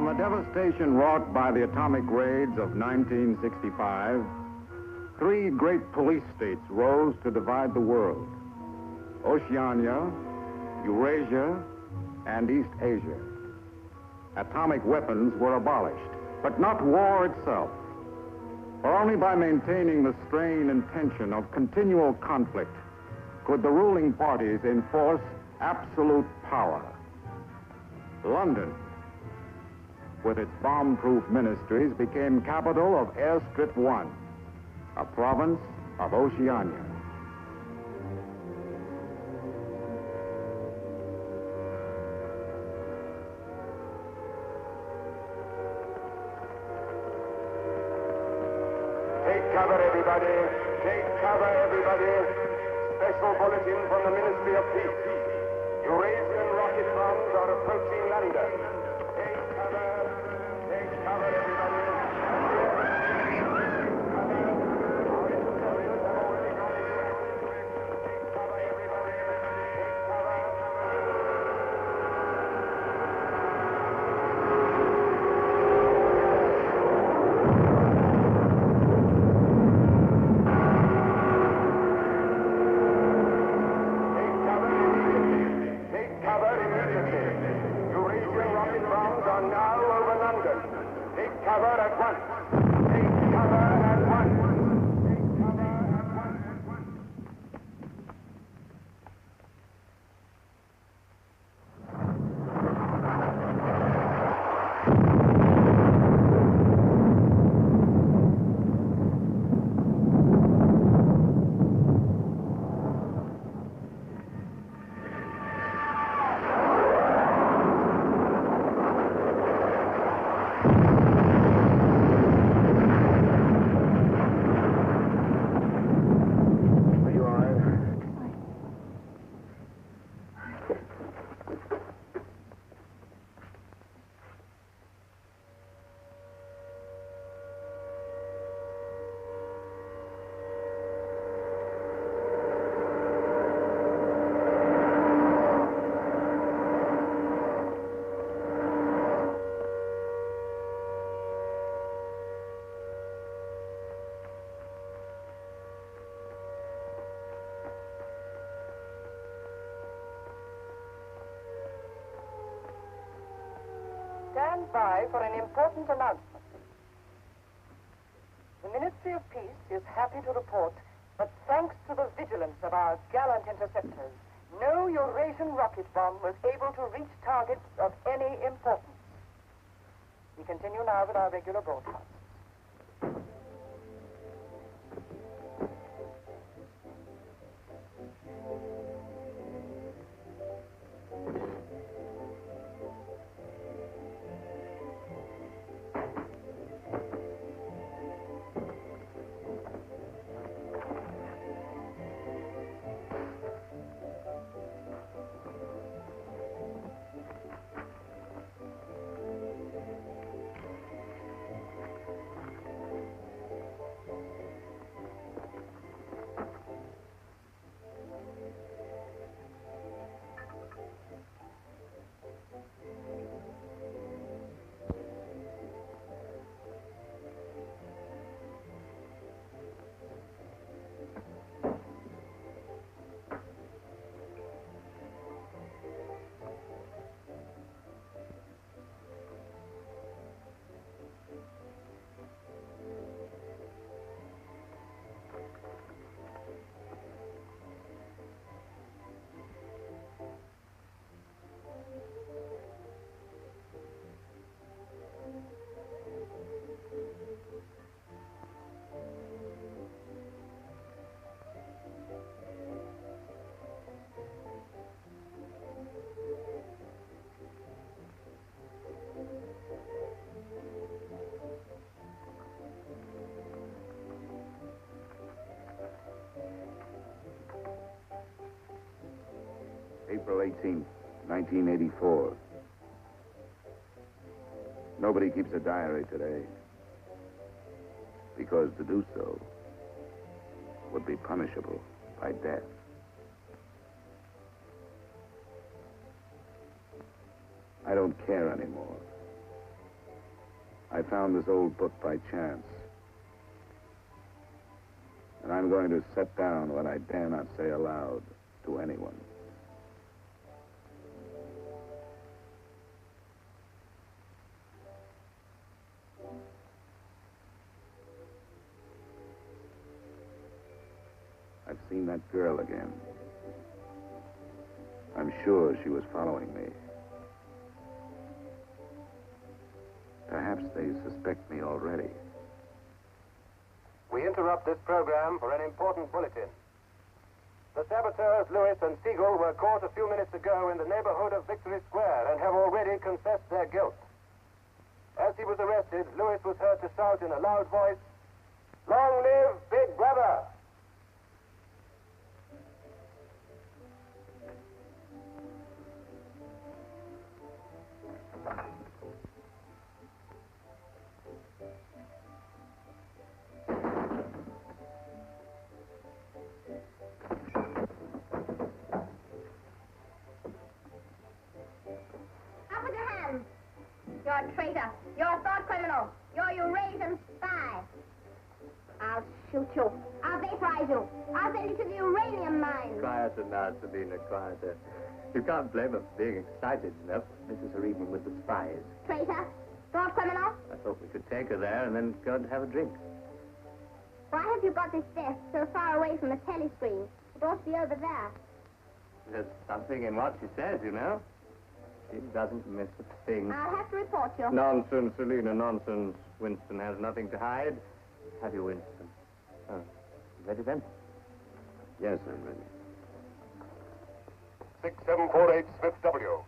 the devastation wrought by the atomic raids of 1965, three great police states rose to divide the world: Oceania, Eurasia, and East Asia. Atomic weapons were abolished, but not war itself. For only by maintaining the strain and tension of continual conflict could the ruling parties enforce absolute power. London, with its bomb-proof ministries, became capital of Airstrip 1, a province of Oceania. Take cover, everybody. Take cover, everybody. Special bulletin from the Ministry of Peace. Eurasian rocket bombs are approaching London. Take cover, everybody. Stand by for an important announcement. The Ministry of Peace is happy to report that thanks to the vigilance of our gallant interceptors, no Eurasian rocket bomb was able to reach targets of any importance. We continue now with our regular broadcast. April 18th, 1984. Nobody keeps a diary today, because to do so would be punishable by death. I don't care anymore. I found this old book by chance. And I'm going to set down what I dare not say aloud to anyone. I've seen that girl again. I'm sure she was following me. Perhaps they suspect me already. We interrupt this program for an important bulletin. The saboteurs, Lewis and Siegel, were caught a few minutes ago in the neighborhood of Victory Square and have already confessed their guilt. As he was arrested, Lewis was heard to shout in a loud voice, "Long live Big Brother!" You're a traitor. You're a thought criminal. You're a Eurasian spy. I'll shoot you. I'll vaporize you. I'll send you to the uranium mine. Quieter now, Sabina, quieter. You can't blame her for being excited enough. This is her evening with the spies. Traitor. Thought criminal. I thought we could take her there and then go and have a drink. Why have you got this desk so far away from the telescreen? It ought to be over there. There's something in what she says, you know. She doesn't miss a thing. I'll have to report you. Nonsense, Selina, nonsense. Winston has nothing to hide. Have you, Winston? Oh, ready then? Yes, I'm ready. 6748 Smith W.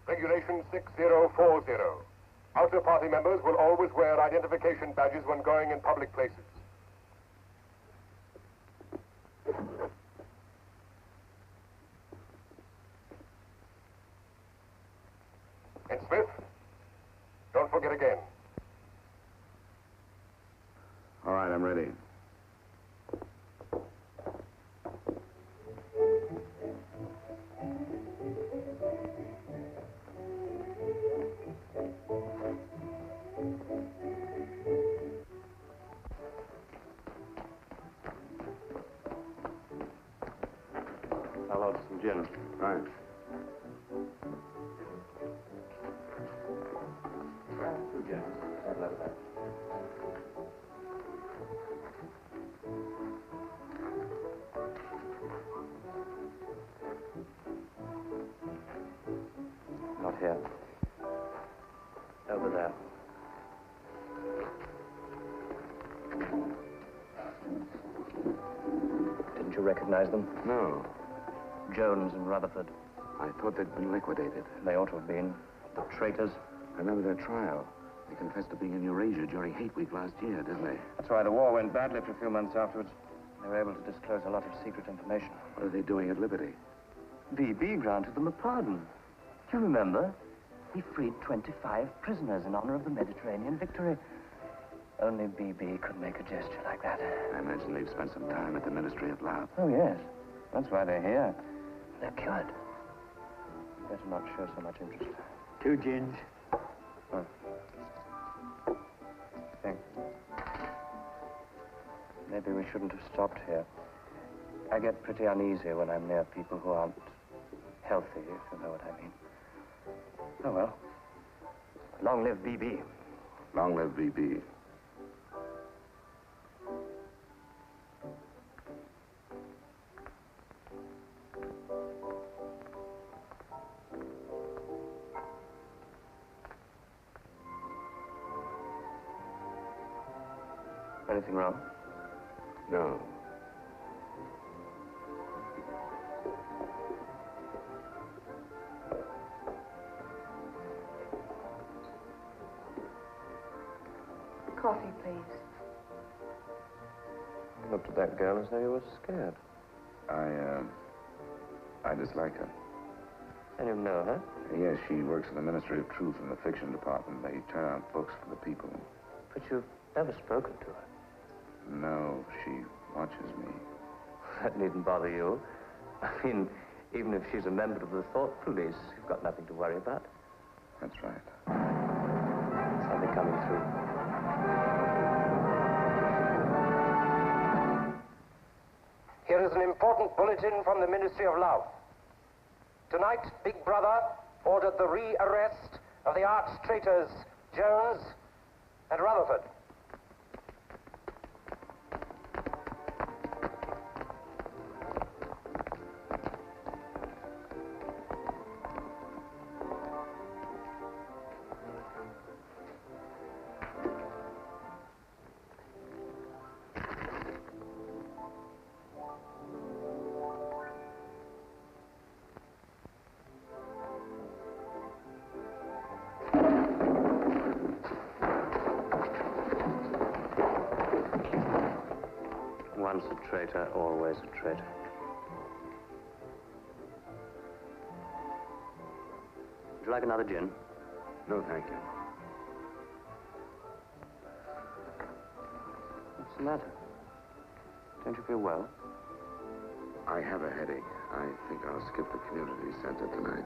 Regulation 6040. Outer party members will always wear identification badges when going in public places. And Smith, don't forget again. All right, I'm ready. I'll order some gin. Right. Gin. I'd love that. Not here. Over there. Didn't you recognize them? No, Jones and Rutherford. I thought they'd been liquidated. They ought to have been. The traitors. I remember their trial. They confessed to being in Eurasia during Hate Week last year, didn't they? That's why the war went badly for a few months afterwards. They were able to disclose a lot of secret information. What are they doing at Liberty? BB granted them a pardon. Do you remember? He freed 25 prisoners in honor of the Mediterranean victory. Only BB could make a gesture like that. I imagine they've spent some time at the Ministry of Love. Oh, yes. That's why they're here. They're cured. Better not show so much interest. 2 gins. Oh. Thanks. Maybe we shouldn't have stopped here. I get pretty uneasy when I'm near people who aren't healthy, if you know what I mean. Oh, well. Long live BB. Long live BB. Anything wrong? No. Coffee, please. You looked at that girl as though you were scared. I dislike her. And you know her? Yes, she works in the Ministry of Truth in the fiction department. They turn out books for the people. But you've never spoken to her. No, she watches me. That needn't bother you. I mean, even if she's a member of the Thought Police, you've got nothing to worry about. That's right. Something coming through. is an important bulletin from the Ministry of Love. Tonight, Big Brother ordered the re-arrest of the arch-traitors Jones and Rutherford. Once a traitor, always a traitor. Would you like another gin? No, thank you. What's the matter? Don't you feel well? I have a headache. I think I'll skip the community center tonight.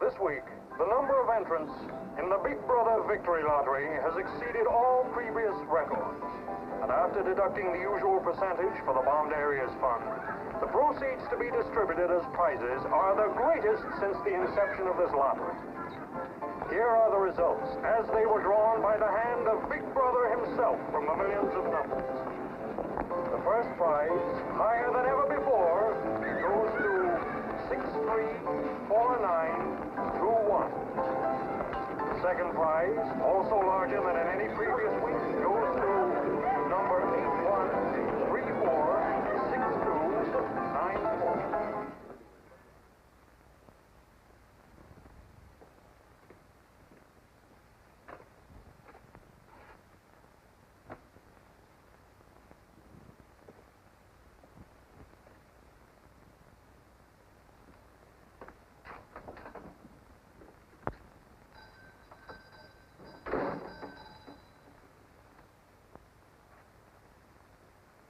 This week, the number of entrants in the Big Brother Victory Lottery has exceeded all previous records. And after deducting the usual percentage for the Bombed Areas Fund, the proceeds to be distributed as prizes are the greatest since the inception of this lottery. Here are the results, as they were drawn by the hand of Big Brother himself from the millions of numbers. The first prize, higher than ever before, goes to 634921. The second prize, also larger than in any previous week, goes to number 81346294.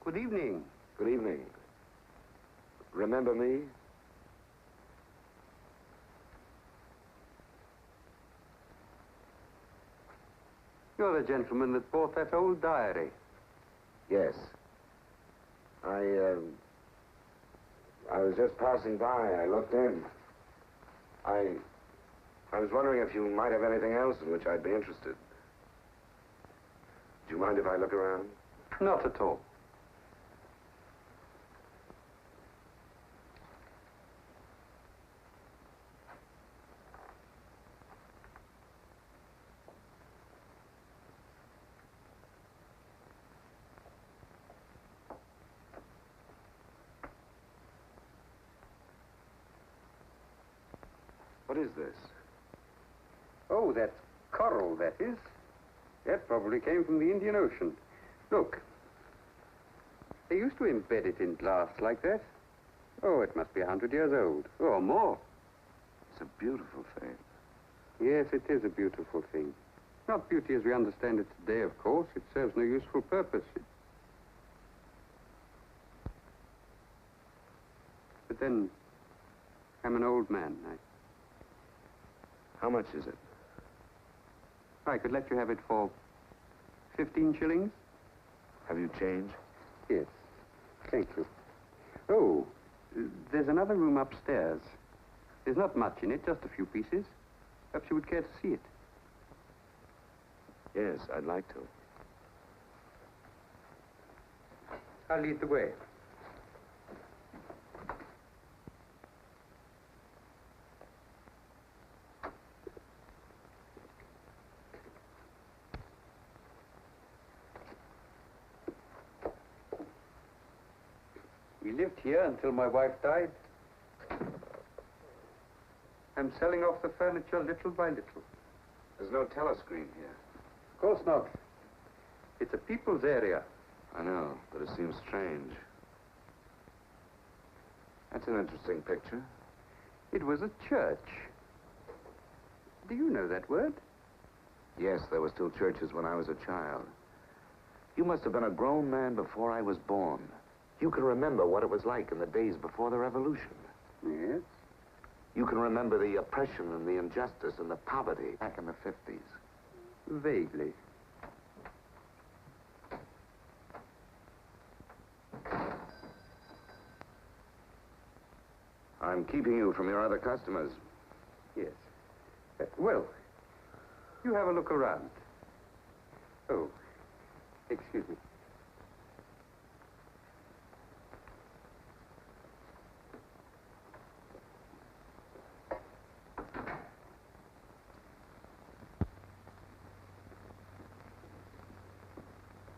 Good evening. Good evening. Remember me? You're the gentleman that bought that old diary. Yes. I was just passing by. I looked in. I was wondering if you might have anything else in which I'd be interested. Do you mind if I look around? Not at all. What is this? Oh, that's coral, that is. That probably came from the Indian Ocean. Look. They used to embed it in glass like that. Oh, it must be 100 years old, or more. It's a beautiful thing. Yes, it is a beautiful thing. Not beauty as we understand it today, of course. It serves no useful purpose. But then, I'm an old man. How much is it? I could let you have it for 15 shillings. Have you changed? Yes. Thank you. Oh, there's another room upstairs. There's not much in it, just a few pieces. Perhaps you would care to see it. Yes, I'd like to. I'll lead the way. We lived here until my wife died. I'm selling off the furniture little by little. There's no telescreen here. Of course not. It's a people's area. I know, but it seems strange. That's an interesting picture. It was a church. Do you know that word? Yes, there were still churches when I was a child. You must have been a grown man before I was born. You can remember what it was like in the days before the revolution. Yes? You can remember the oppression and the injustice and the poverty back in the 50s. Vaguely. I'm keeping you from your other customers. Yes. Well, you have a look around. Oh, excuse me.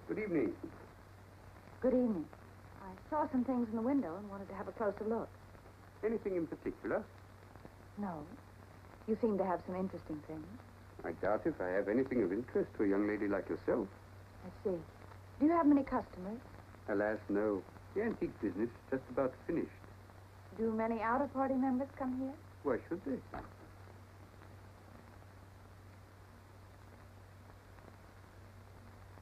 Good evening. Good evening. I saw some things in the window and wanted to have a closer look. Anything in particular? No. You seem to have some interesting things. I doubt if I have anything of interest to a young lady like yourself. I see. Do you have many customers? Alas, no. The antique business is just about finished. Do many outer-party members come here? Why should they?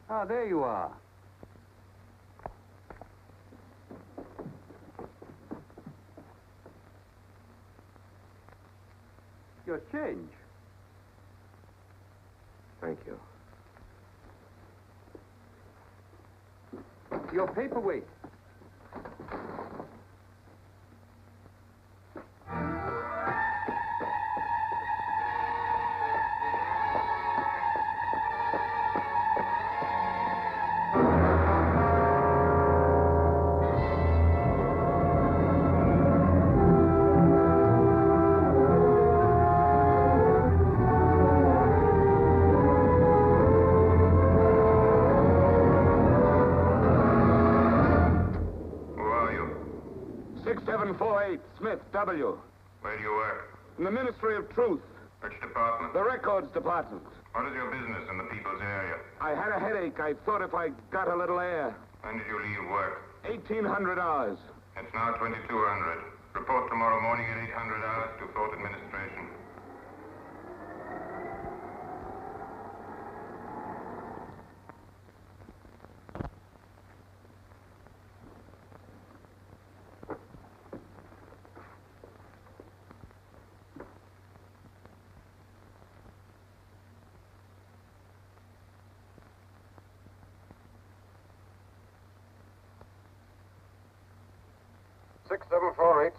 Ah, there you are. Your change. Thank you. Your paperweight. Smith, W. Where do you work? In the Ministry of Truth. Which department? The Records Department. What is your business in the people's area? I had a headache. I thought if I got a little air. When did you leave work? 1,800 hours. It's now 2200. Report tomorrow morning at 800 hours to Fort Administration.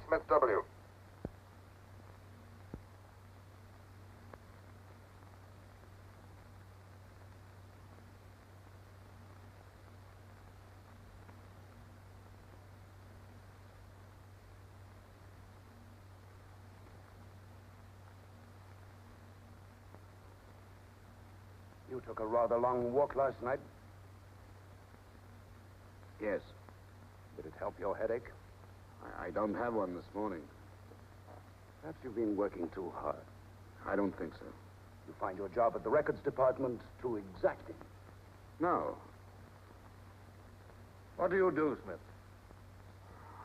Smith W. You took a rather long walk last night. Yes. Did it help your headache? I don't have one this morning. Perhaps you've been working too hard. I don't think so. You find your job at the records department too exacting. No. What do you do, Smith?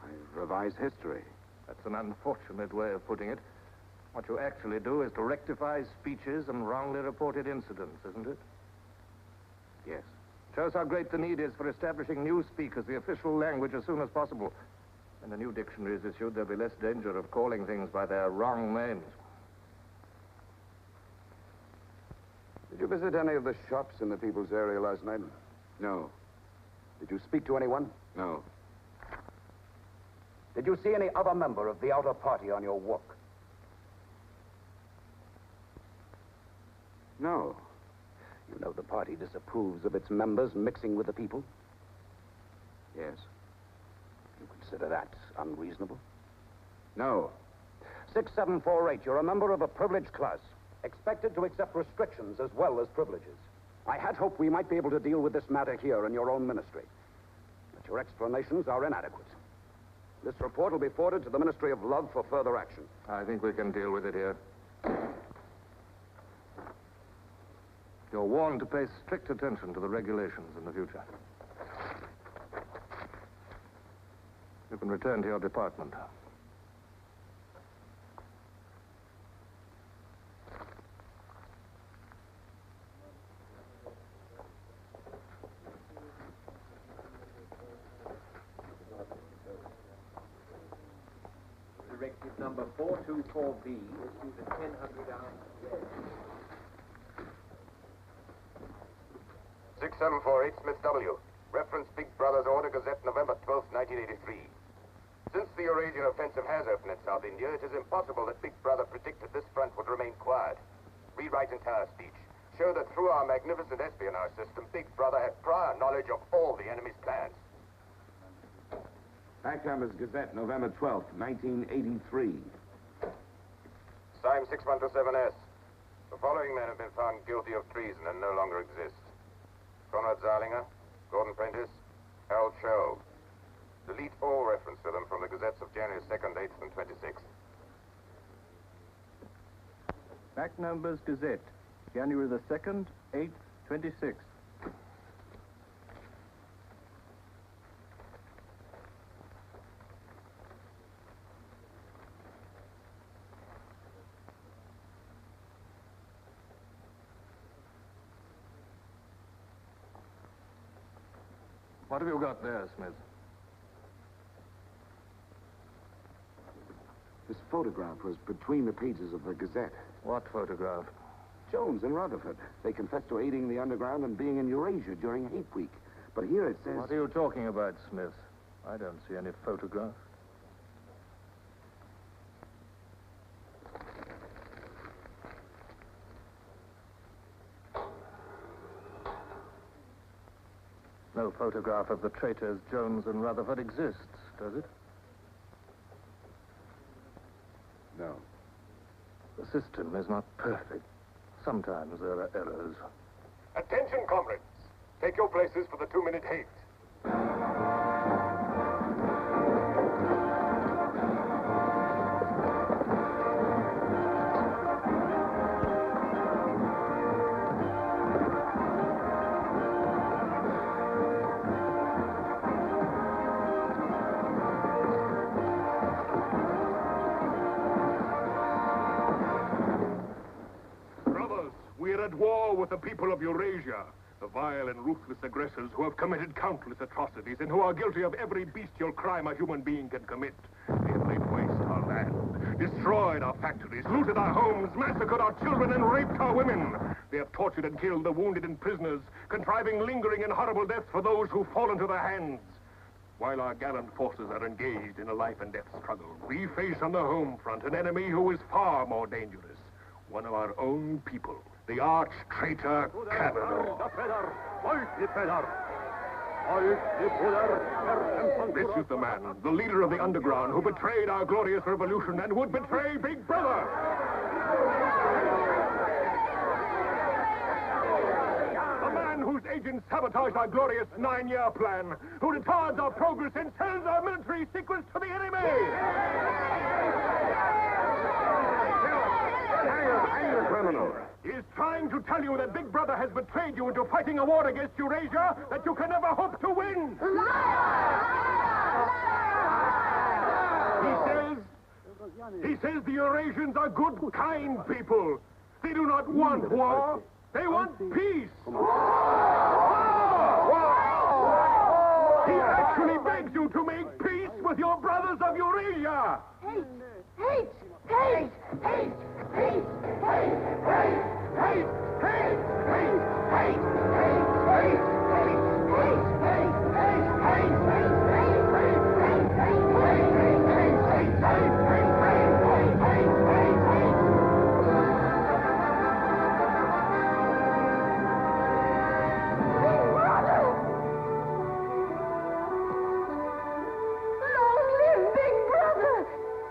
I revise history. That's an unfortunate way of putting it. What you actually do is to rectify speeches and wrongly reported incidents, isn't it? Yes. Shows how great the need is for establishing newspeak as the official language as soon as possible. When the new dictionary is issued, there'll be less danger of calling things by their wrong names. Did you visit any of the shops in the people's area last night? No. Did you speak to anyone? No. Did you see any other member of the outer party on your walk? No. You know the party disapproves of its members mixing with the people? Yes. You consider that unreasonable? No. 6748, you're a member of a privileged class, expected to accept restrictions as well as privileges. I had hoped we might be able to deal with this matter here in your own ministry. But your explanations are inadequate. This report will be forwarded to the Ministry of Love for further action. I think we can deal with it here. You're warned to pay strict attention to the regulations in the future. You can return to your department. number 424B, issued at 1000 hours. 6748 Smith W. Reference Big Brother's Order Gazette, November 12, 1983. Since the Eurasian offensive has opened in South India, it is impossible that Big Brother predicted this front would remain quiet. Rewrite entire speech. Show that through our magnificent espionage system, Big Brother had prior knowledge of all the enemy's plans. Backhammer's Gazette, November 12th, 1983. Signed 6127S. The following men have been found guilty of treason and no longer exist. Conrad Zarlinger, Gordon Prentice, Harold Sherrill. Delete all reference to them from the Gazettes of January 2nd, 8th, and 26th. Back numbers Gazette, January the 2nd, 8th, 26th. What have you got there, Smith? This photograph was between the pages of the Gazette. What photograph? Jones and Rutherford. They confessed to aiding the underground and being in Eurasia during Hate Week. But here it says... What are you talking about, Smith? I don't see any photograph. No photograph of the traitors Jones and Rutherford exists, does it? No. The system is not perfect. Sometimes there are errors. Attention, comrades. Take your places for the 2-minute hate. We're at war with the people of Eurasia, the vile and ruthless aggressors who have committed countless atrocities and who are guilty of every bestial crime a human being can commit. They have laid waste our land, destroyed our factories, looted our homes, massacred our children, and raped our women. They have tortured and killed the wounded and prisoners, contriving lingering and horrible deaths for those who fall into their hands. While our gallant forces are engaged in a life and death struggle, we face on the home front an enemy who is far more dangerous. One of our own people, the arch-traitor Cavanaugh. This is the man, the leader of the underground, who betrayed our glorious revolution and would betray Big Brother. The man whose agents sabotaged our glorious 9-year plan, who retards our progress and sells our military secrets to the enemy. Hang the criminal. He is trying to tell you that Big Brother has betrayed you into fighting a war against Eurasia that you can never hope to win. He says the Eurasians are good, kind people. They do not want war. They want peace. He actually begs you to make peace with your brothers of Eurasia. Hate! Hate! Hate! Hate! Hate! Hate! Hate! Hate! Hate! Hate! Hate! Hate!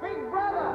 Big Brother!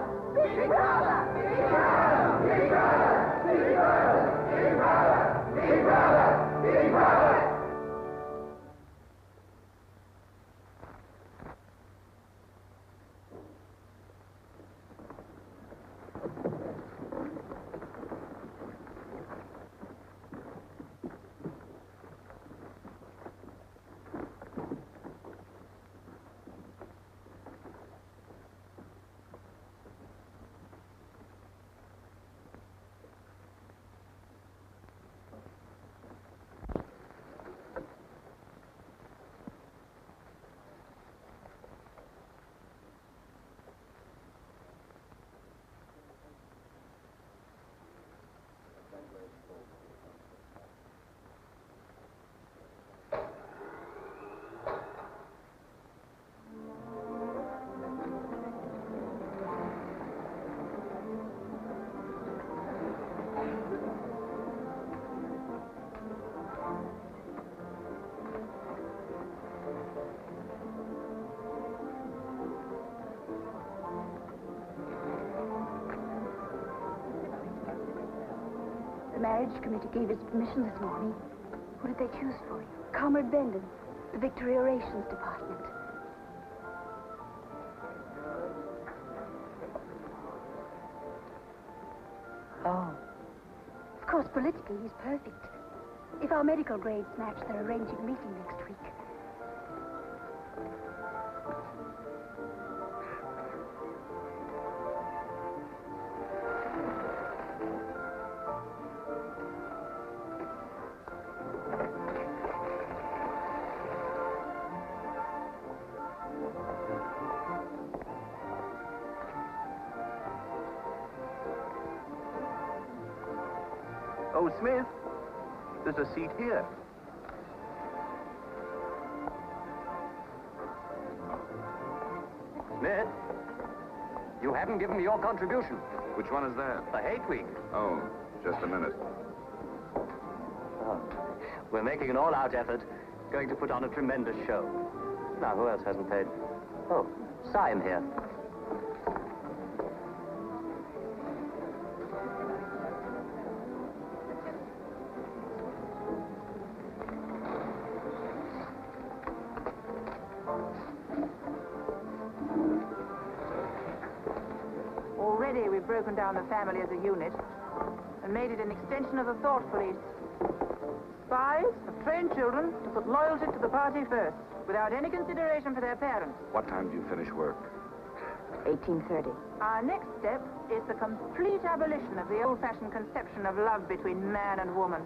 marriage committee gave his permission this morning. Who did they choose for you? Comrade Bendon, the Victory Orations Department. Oh. Of course, politically, he's perfect. If our medical grades match, they're arranging a meeting next week. Oh, Smith, there's a seat here. Smith, you haven't given me your contribution. Which one is that? The Hate Week. Oh, just a minute. Oh, we're making an all-out effort, going to put on a tremendous show. Now, who else hasn't paid? Oh, Syme here. Already we've broken down the family as a unit and made it an extension of the thought police. Spies have trained children to put loyalty to the party first, without any consideration for their parents. What time do you finish work? 18:30. Our next step is the complete abolition of the old-fashioned conception of love between man and woman.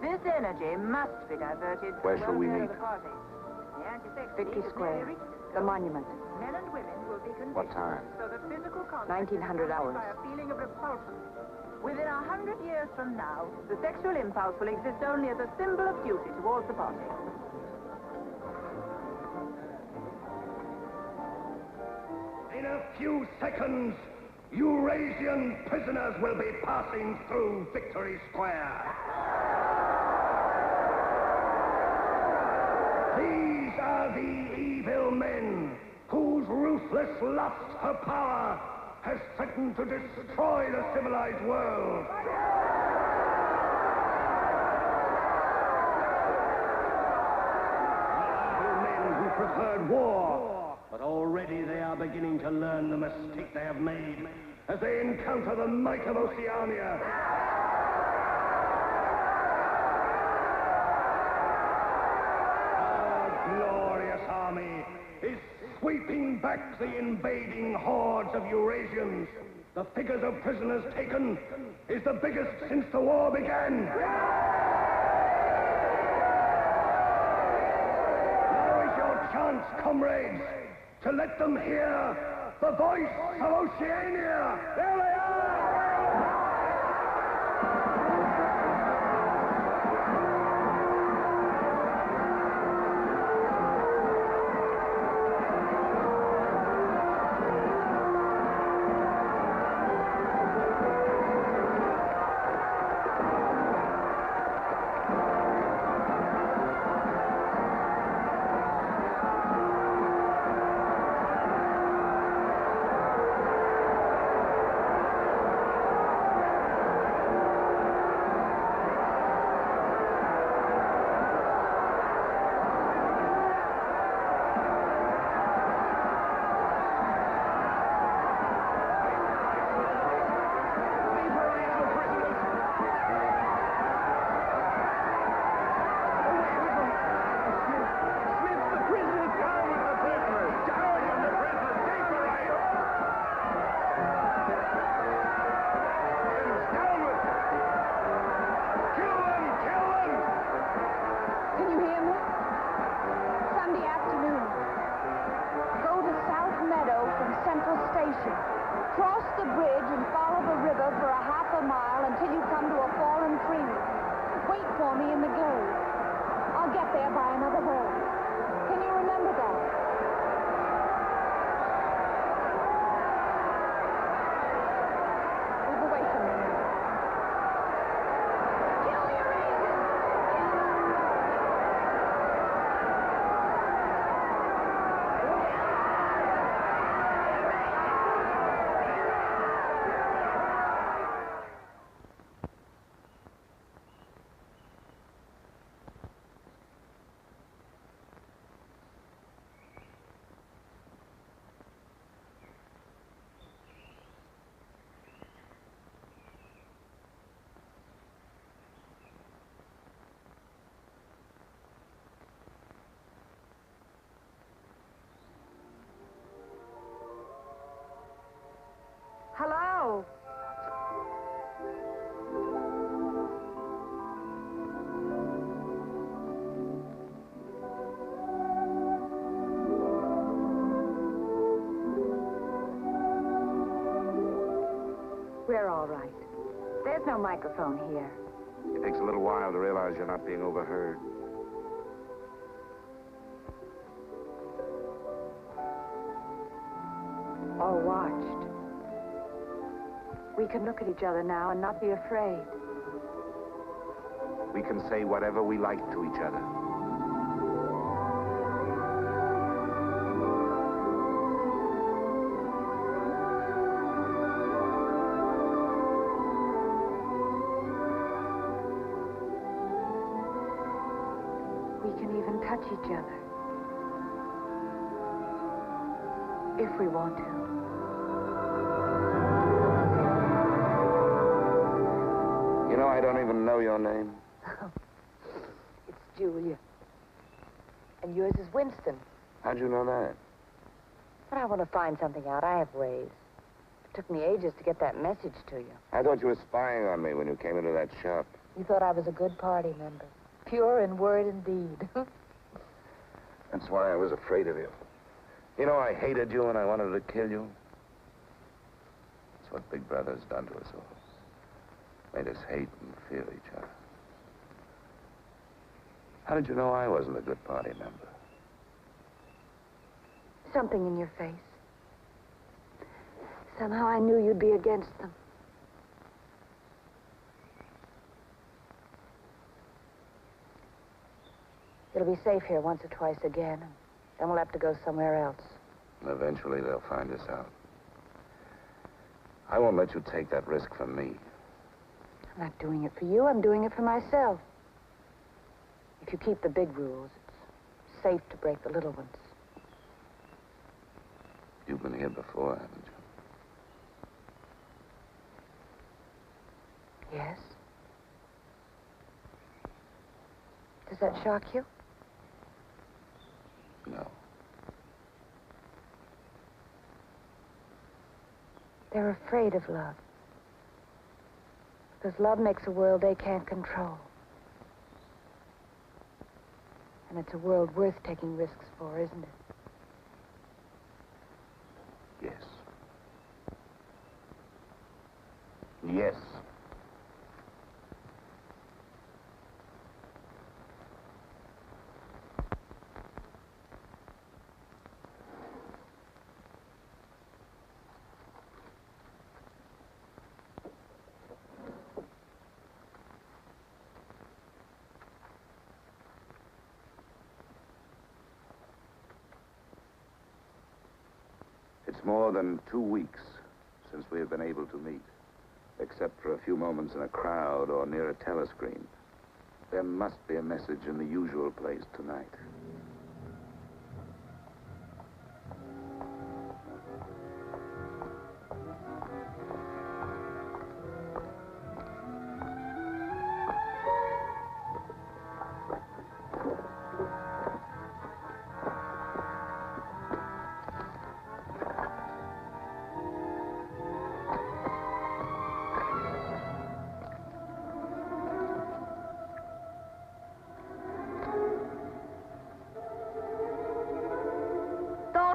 This energy must be diverted to Where the shall we welfare meet? of the party. The anti-sex Victory league has Square, nearly reached the monument. Men and women will be conditioned What time? so that physical contact 1900 is hours. by a feeling of repulsion. Within 100 years from now, the sexual impulse will exist only as a symbol of duty towards the party. In a few seconds, Eurasian prisoners will be passing through Victory Square. These are the evil men whose ruthless lust for power has threatened to destroy the civilized world. Evil men who preferred war, but already they are beginning to learn the mistake they have made as they encounter the might of Oceania. Our glorious army is sweeping back the invading hordes of Eurasians. The figures of prisoners taken is the biggest since the war began. Now is your chance, comrades, to let them hear the voice of Oceania. There they are! all right. There's no microphone here. It takes a little while to realize you're not being overheard. Or watched. We can look at each other now and not be afraid. We can say whatever we like to each other. We can even touch each other. If we want to. You know, I don't even know your name. It's Julia. And yours is Winston. How'd you know that? But I want to find something out. I have ways. It took me ages to get that message to you. I thought you were spying on me when you came into that shop. You thought I was a good party member. Pure in word and deed. That's why I was afraid of you. You know, I hated you and I wanted to kill you. That's what Big Brother's done to us all. Made us hate and fear each other. How did you know I wasn't a good party member? Something in your face. Somehow I knew you'd be against them. It'll be safe here once or twice again, and then we'll have to go somewhere else. Eventually they'll find us out. I won't let you take that risk for me. I'm not doing it for you. I'm doing it for myself. If you keep the big rules, it's safe to break the little ones. You've been here before, haven't you? Yes. Does that shock you? No. They're afraid of love. Because love makes a world they can't control. And it's a world worth taking risks for, isn't it? Yes. Yes. It's more than 2 weeks since we have been able to meet, except for a few moments in a crowd or near a telescreen. There must be a message in the usual place tonight.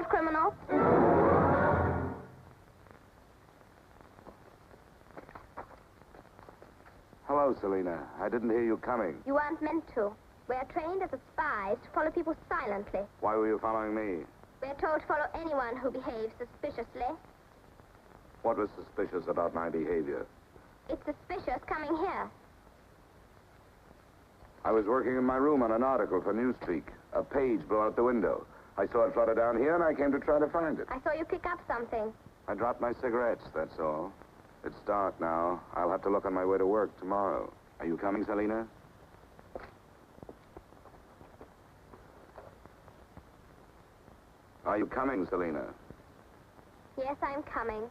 Criminal. Hello, Selina. I didn't hear you coming. You aren't meant to. We're trained as spies to follow people silently. Why were you following me? We're told to follow anyone who behaves suspiciously. What was suspicious about my behavior? It's suspicious coming here. I was working in my room on an article for Newspeak. A page blew out the window. I saw it flutter down here, and I came to try to find it. I saw you pick up something. I dropped my cigarettes, that's all. It's dark now. I'll have to look on my way to work tomorrow. Are you coming, Selina? Are you coming, Selina? Yes, I'm coming.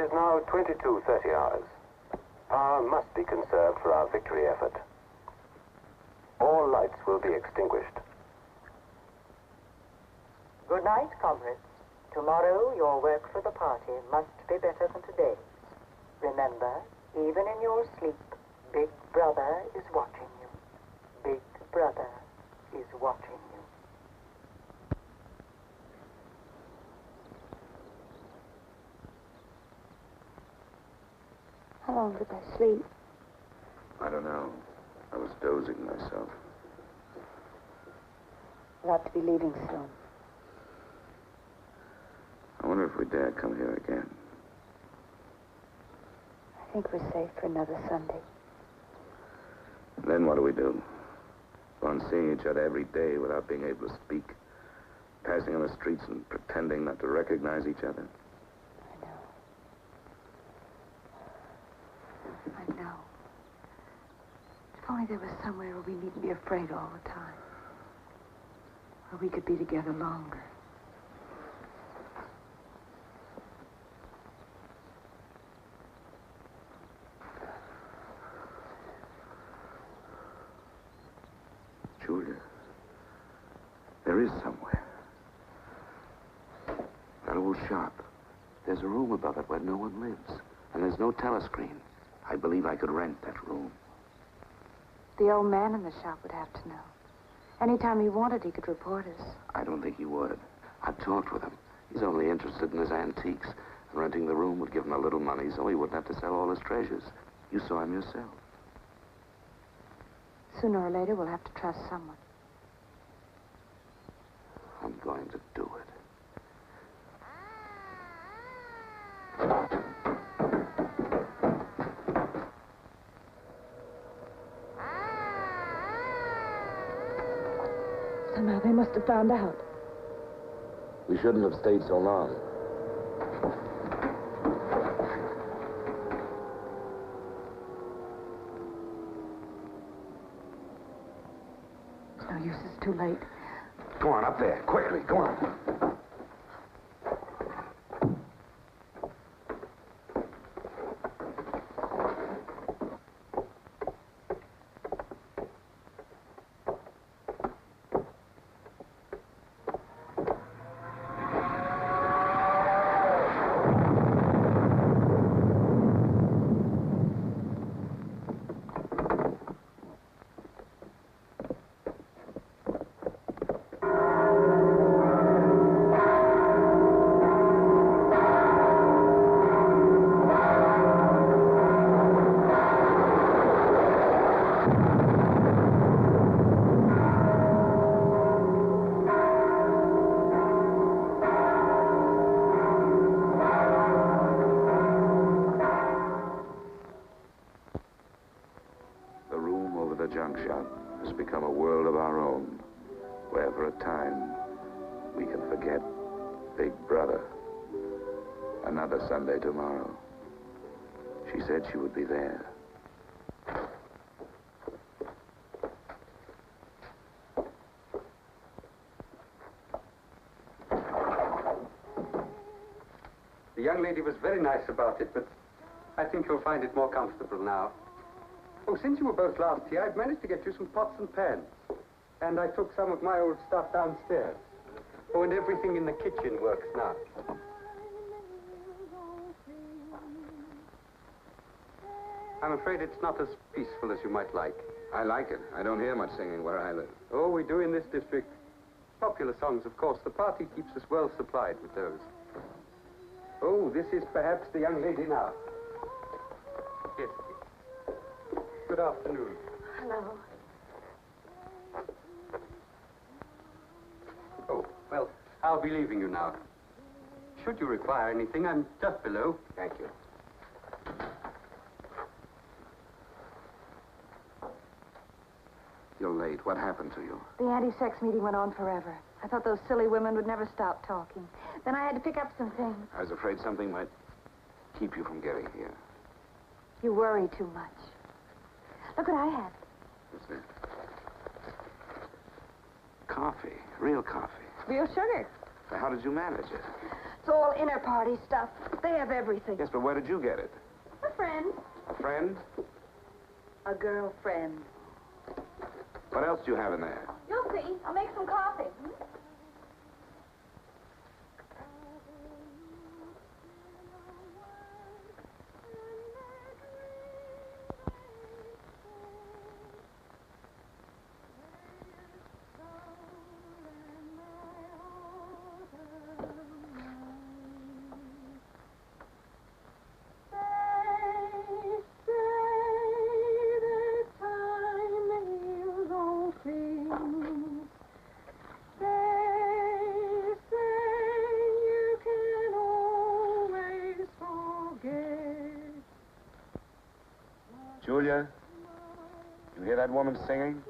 is now 22:30 hours. Power must be conserved for our victory effort. All lights will be extinguished. Good night, comrades. Tomorrow, your work for the party must be better than today's. Remember, even in your sleep, Big Brother is watching you. Big Brother is watching you. How long did I sleep? I don't know. I was dozing myself. We'll have to be leaving soon. I wonder if we dare come here again. I think we're safe for another Sunday. Then what do we do? Go on seeing each other every day without being able to speak, passing on the streets and pretending not to recognize each other? I know. If only there was somewhere where we needn't be afraid all the time. Where we could be together longer. Julia, there is somewhere. That old shop. There's a room above it where no one lives. And there's no telescreen. I believe I could rent that room. The old man in the shop would have to know. Anytime he wanted, he could report us. I don't think he would. I've talked with him. He's only interested in his antiques. And renting the room would give him a little money so he wouldn't have to sell all his treasures. You saw him yourself. Sooner or later, we'll have to trust someone. I'm going to do it. Somehow they must have found out. We shouldn't have stayed so long. It's no use, it's too late. Go on, up there. Quickly, go on. Junk shop has become a world of our own, where for a time we can forget Big Brother. Another Sunday tomorrow. She said she would be there. The young lady was very nice about it, but I think you'll find it more comfortable now. Oh, since you were both last here, I've managed to get you some pots and pans. And I took some of my old stuff downstairs. Oh, and everything in the kitchen works now. I'm afraid it's not as peaceful as you might like. I like it. I don't hear much singing where I live. Oh, we do in this district. Popular songs, of course. The party keeps us well supplied with those. Oh, this is perhaps the young lady now. Yes. Good afternoon. Hello. Oh, well, I'll be leaving you now. Should you require anything, I'm just below. Thank you. You're late. What happened to you? The anti-sex meeting went on forever. I thought those silly women would never stop talking. Then I had to pick up some things. I was afraid something might keep you from getting here. You worry too much. Look what I have. What's that? Coffee. Real coffee. Real sugar. How did you manage it? It's all inner party stuff. They have everything. Yes, but where did you get it? A friend. A friend? A girlfriend. What else do you have in there? You'll see. I'll make some coffee. Julia, you hear that woman singing?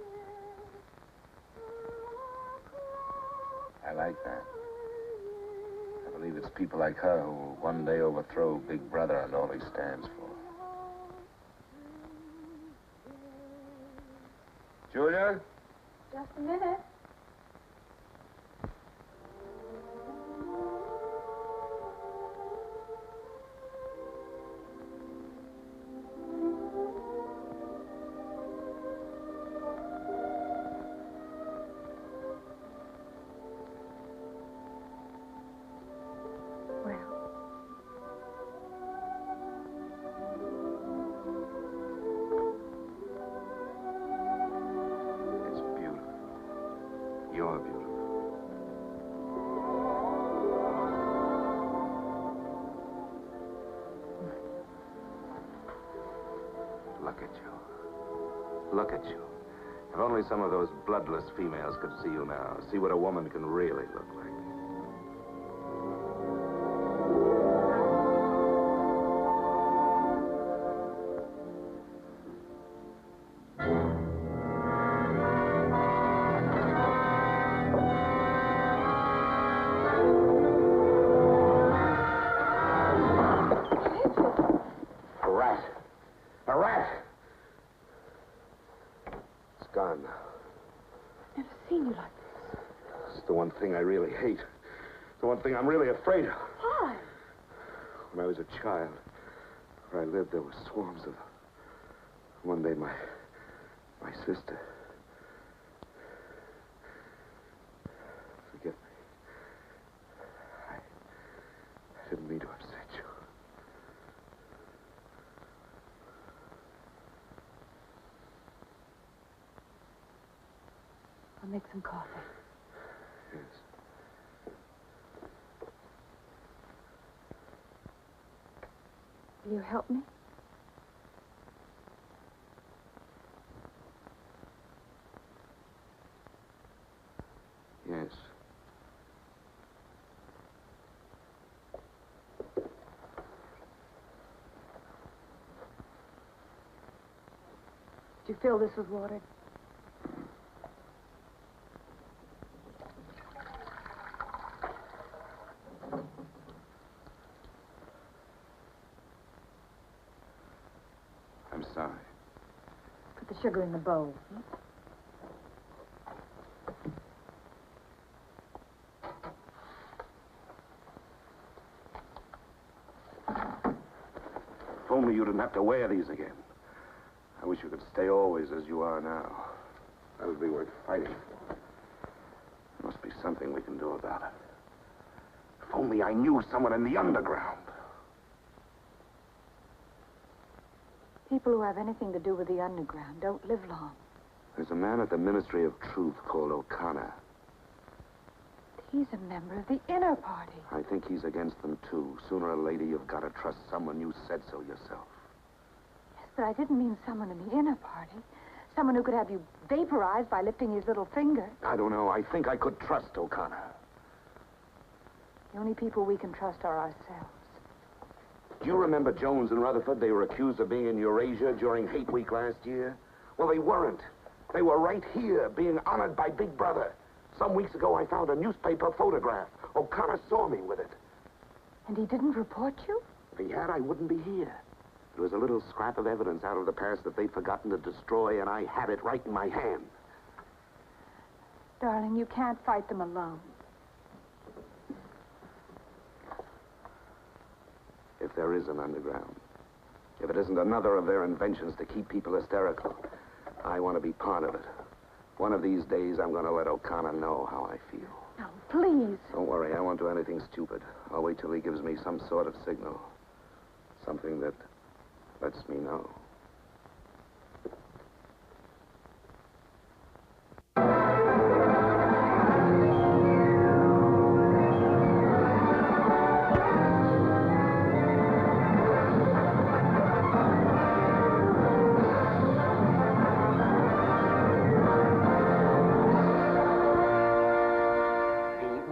I like that. I believe it's people like her who will one day overthrow Big Brother and all he stands for. Julia? Just a minute. You're beautiful. Look at you. Look at you. If only some of those bloodless females could see you now, see what a woman can really look like. Gone now. Never seen you like this. It's the one thing I really hate. The one thing I'm really afraid of. Why? When I was a child, where I lived, there were swarms of them. One day, my sister. Forgive me. I didn't mean to upset you. I'll make some coffee. Yes. Will you help me? Yes. Did you fill this with water? I'm sorry. Put the sugar in the bowl. If only you didn't have to wear these again. I wish you could stay always as you are now. That would be worth fighting for. There must be something we can do about it. If only I knew someone in the underground. People who have anything to do with the underground don't live long. There's a man at the Ministry of Truth called O'Connor. He's a member of the inner party. I think he's against them, too. Sooner or later, you've got to trust someone. You said so yourself. Yes, but I didn't mean someone in the inner party. Someone who could have you vaporized by lifting his little finger. I don't know. I think I could trust O'Connor. The only people we can trust are ourselves. Do you remember Jones and Rutherford? They were accused of being in Eurasia during Hate Week last year. Well, they weren't. They were right here, being honored by Big Brother. Some weeks ago, I found a newspaper photograph. O'Connor saw me with it. And he didn't report you? If he had, I wouldn't be here. It was a little scrap of evidence out of the past that they'd forgotten to destroy, and I had it right in my hand. Darling, you can't fight them alone. there is an underground. If it isn't another of their inventions to keep people hysterical, I want to be part of it. One of these days, I'm going to let O'Connor know how I feel. Now, please. Don't worry, I won't do anything stupid. I'll wait till he gives me some sort of signal. Something that lets me know.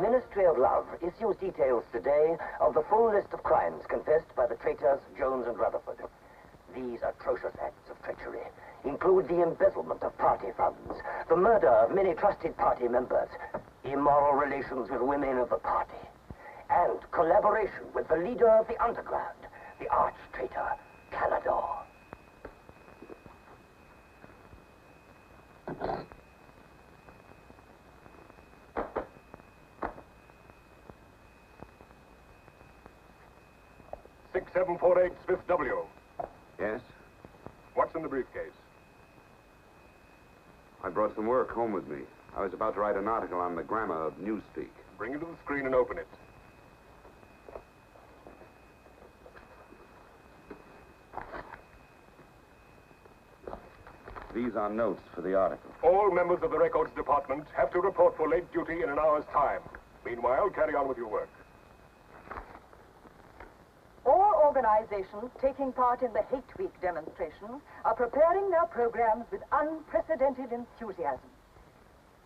Ministry of Love issues details today of the full list of crimes confessed by the traitors Jones and Rutherford. These atrocious acts of treachery include the embezzlement of party funds, the murder of many trusted party members, immoral relations with women of the party, and collaboration with the leader of the underground, the arch-traitor, Canador. .6748 Smith W. Yes? What's in the briefcase? I brought some work home with me. I was about to write an article on the grammar of newspeak. Bring it to the screen and open it. These are notes for the article. All members of the records department have to report for late duty in an hour's time. Meanwhile, carry on with your work. All organizations taking part in the Hate Week demonstrations are preparing their programs with unprecedented enthusiasm.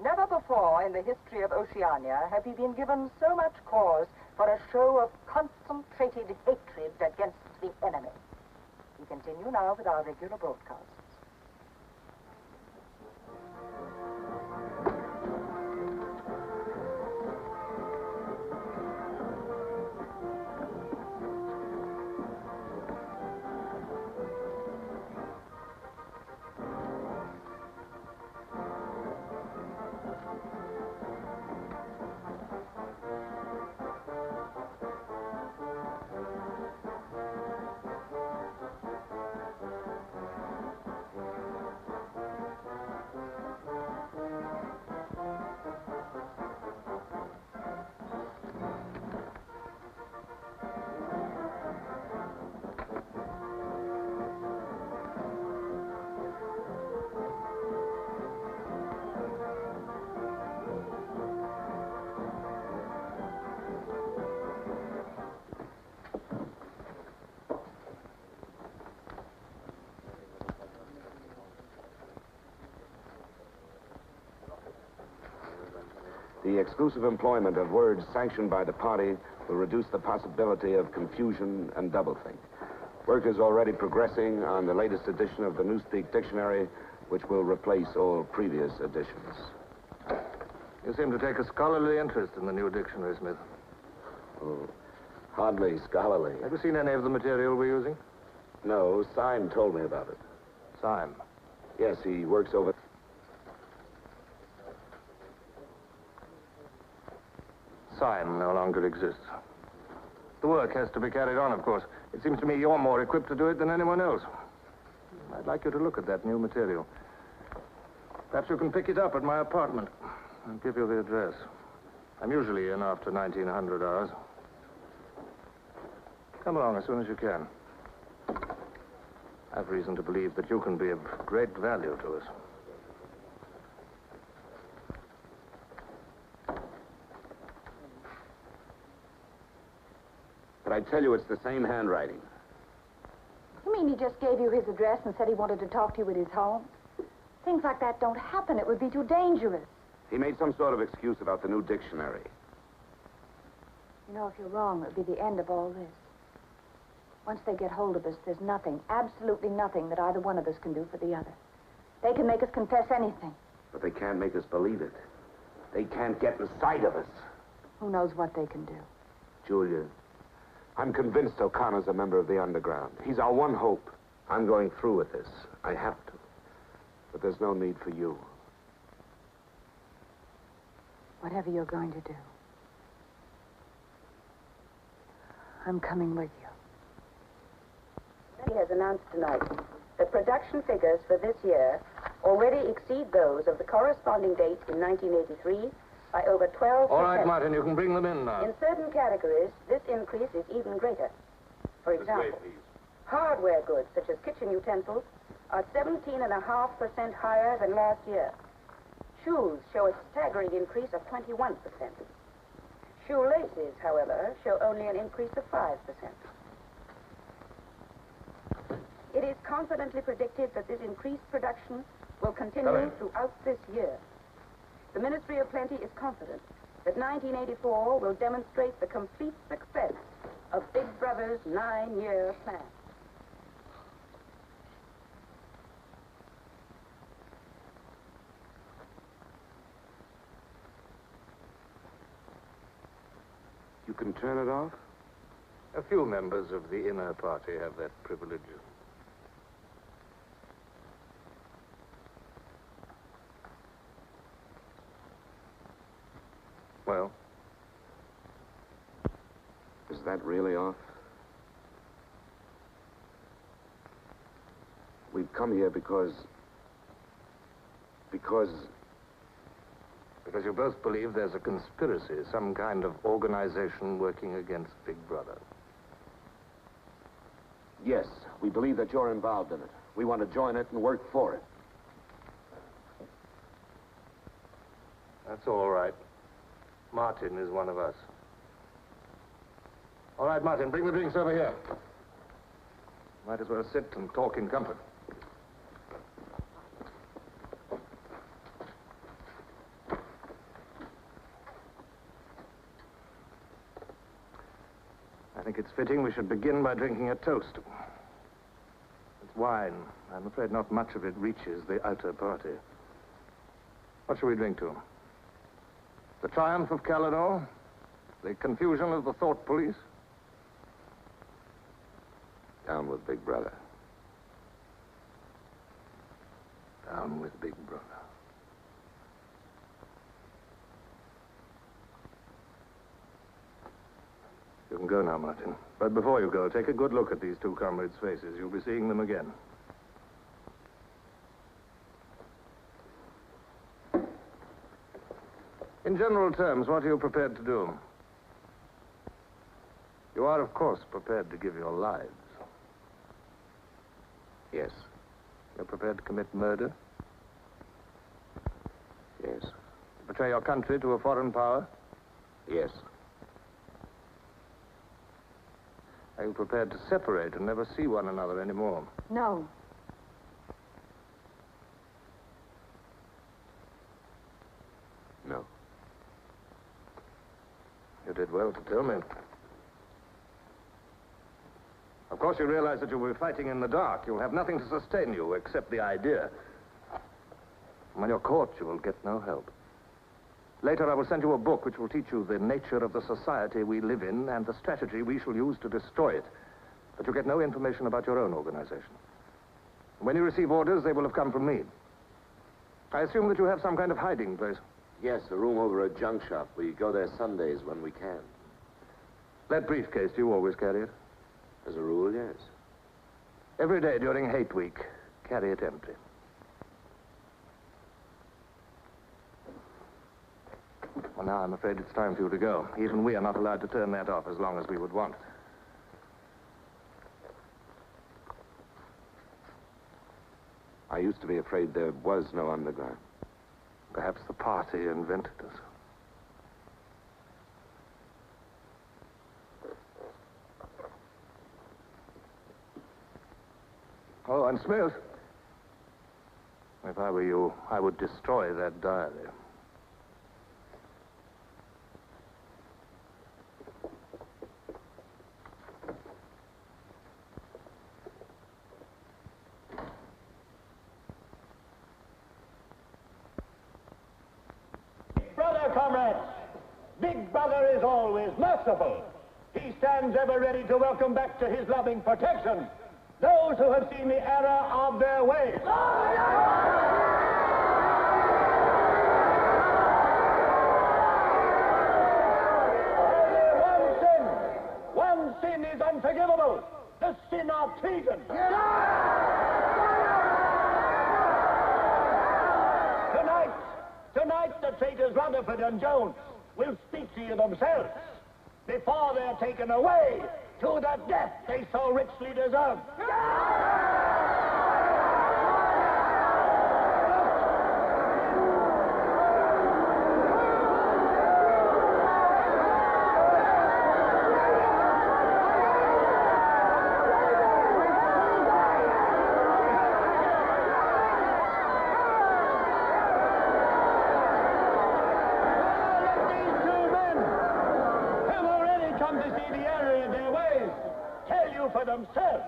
Never before in the history of Oceania have we been given so much cause for a show of concentrated hatred against the enemy. We continue now with our regular broadcasts. The exclusive employment of words sanctioned by the party will reduce the possibility of confusion and doublethink. Work is already progressing on the latest edition of the Newspeak Dictionary, which will replace all previous editions. You seem to take a scholarly interest in the new dictionary, Smith. Oh, hardly scholarly. Have you seen any of the material we're using? No, Syme told me about it. Syme? Yes, he works over... Syme no longer exists. The work has to be carried on, of course. It seems to me you're more equipped to do it than anyone else. I'd like you to look at that new material. Perhaps you can pick it up at my apartment. I'll give you the address. I'm usually in after 1900 hours. Come along as soon as you can. I've reason to believe that you can be of great value to us. But I tell you, it's the same handwriting. You mean he just gave you his address and said he wanted to talk to you at his home? Things like that don't happen. It would be too dangerous. He made some sort of excuse about the new dictionary. You know, if you're wrong, it would be the end of all this. Once they get hold of us, there's nothing, absolutely nothing that either one of us can do for the other. They can make us confess anything. But they can't make us believe it. They can't get inside of us. Who knows what they can do? Julia, I'm convinced O'Connor's a member of the underground. He's our one hope. I'm going through with this. I have to. But there's no need for you. Whatever you're going to do, I'm coming with you. He has announced tonight that production figures for this year already exceed those of the corresponding date in 1983 by over 12%. All right, Martin, you can bring them in now. In certain categories, this increase is even greater. For example, hardware goods such as kitchen utensils are 17.5% higher than last year. Shoes show a staggering increase of 21%. Shoelaces, however, show only an increase of 5%. It is confidently predicted that this increased production will continue throughout this year. The Ministry of Plenty is confident that 1984 will demonstrate the complete success of Big Brother's 9-year plan. You can turn it off? A few members of the inner party have that privilege. Well? Is that really off? We've come here because you both believe there's a conspiracy, some kind of organization working against Big Brother. Yes, we believe that you're involved in it. We want to join it and work for it. That's all right. Martin is one of us. All right, Martin, bring the drinks over here. Might as well sit and talk in comfort. I think it's fitting we should begin by drinking a toast. It's wine. I'm afraid not much of it reaches the outer party. What shall we drink to? The triumph of Calidor? The confusion of the thought police? Down with Big Brother. Down with Big Brother. You can go now, Martin. But before you go, take a good look at these two comrades' faces. You'll be seeing them again. In general terms, what are you prepared to do? You are, of course, prepared to give your lives. Yes. You're prepared to commit murder? Yes. Betray your country to a foreign power? Yes. Are you prepared to separate and never see one another anymore? No. No. You did well to tell me. Of course, you realize that you'll be fighting in the dark. You'll have nothing to sustain you except the idea. When you're caught, you will get no help. Later, I will send you a book which will teach you the nature of the society we live in and the strategy we shall use to destroy it. But you get no information about your own organization. When you receive orders, they will have come from me. I assume that you have some kind of hiding place. Yes, a room over a junk shop. We go there Sundays when we can. That briefcase, do you always carry it? As a rule, yes. Every day during Hate Week, carry it empty. Well, now I'm afraid it's time for you to go. Even we are not allowed to turn that off as long as we would want. I used to be afraid there was no underground. Perhaps the party invented us. Oh, and Smith, if I were you, I would destroy that diary. Brother, comrades, Big Brother is always merciful. He stands ever ready to welcome back to his loving protection those who have seen the error of their ways. Only one sin is unforgivable, the sin of treason. treason. Tonight, the traitors Rutherford and Jones will speak to you themselves before they're taken away to the death they so richly deserve. For themselves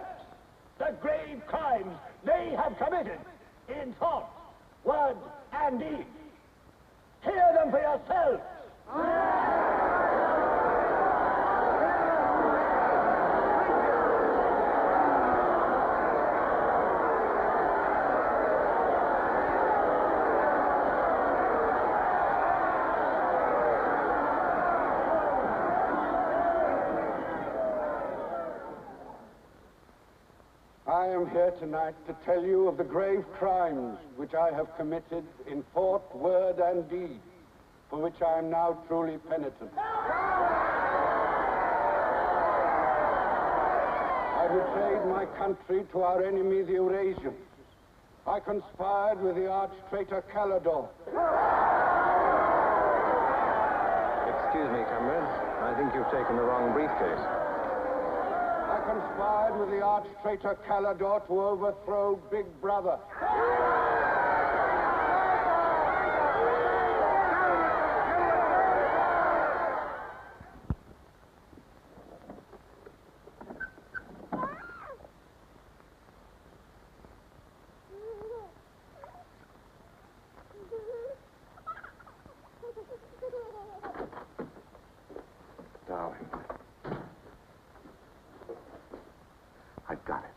the grave crimes they have committed in thought, word, and deed. Hear them for yourselves. I am here tonight to tell you of the grave crimes which I have committed in thought, word, and deed, for which I am now truly penitent. I betrayed my country to our enemy, the Eurasians. I conspired with the arch-traitor Calidore. Excuse me, comrade. I think you've taken the wrong briefcase. I conspired with the arch-traitor Calidore to overthrow Big Brother. Darling. I've got it.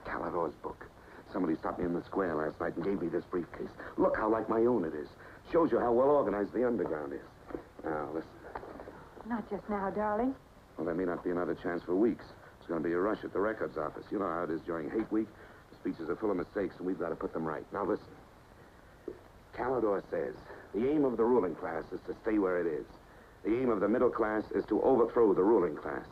Calidore's book. Somebody stopped me in the square last night and gave me this briefcase. Look how like my own it is. Shows you how well organized the underground is. Now, listen. Not just now, darling. Well, there may not be another chance for weeks. There's going to be a rush at the records office. You know how it is during hate week. The speeches are full of mistakes, and we've got to put them right. Now, listen. Calidore says the aim of the ruling class is to stay where it is. The aim of the middle class is to overthrow the ruling class.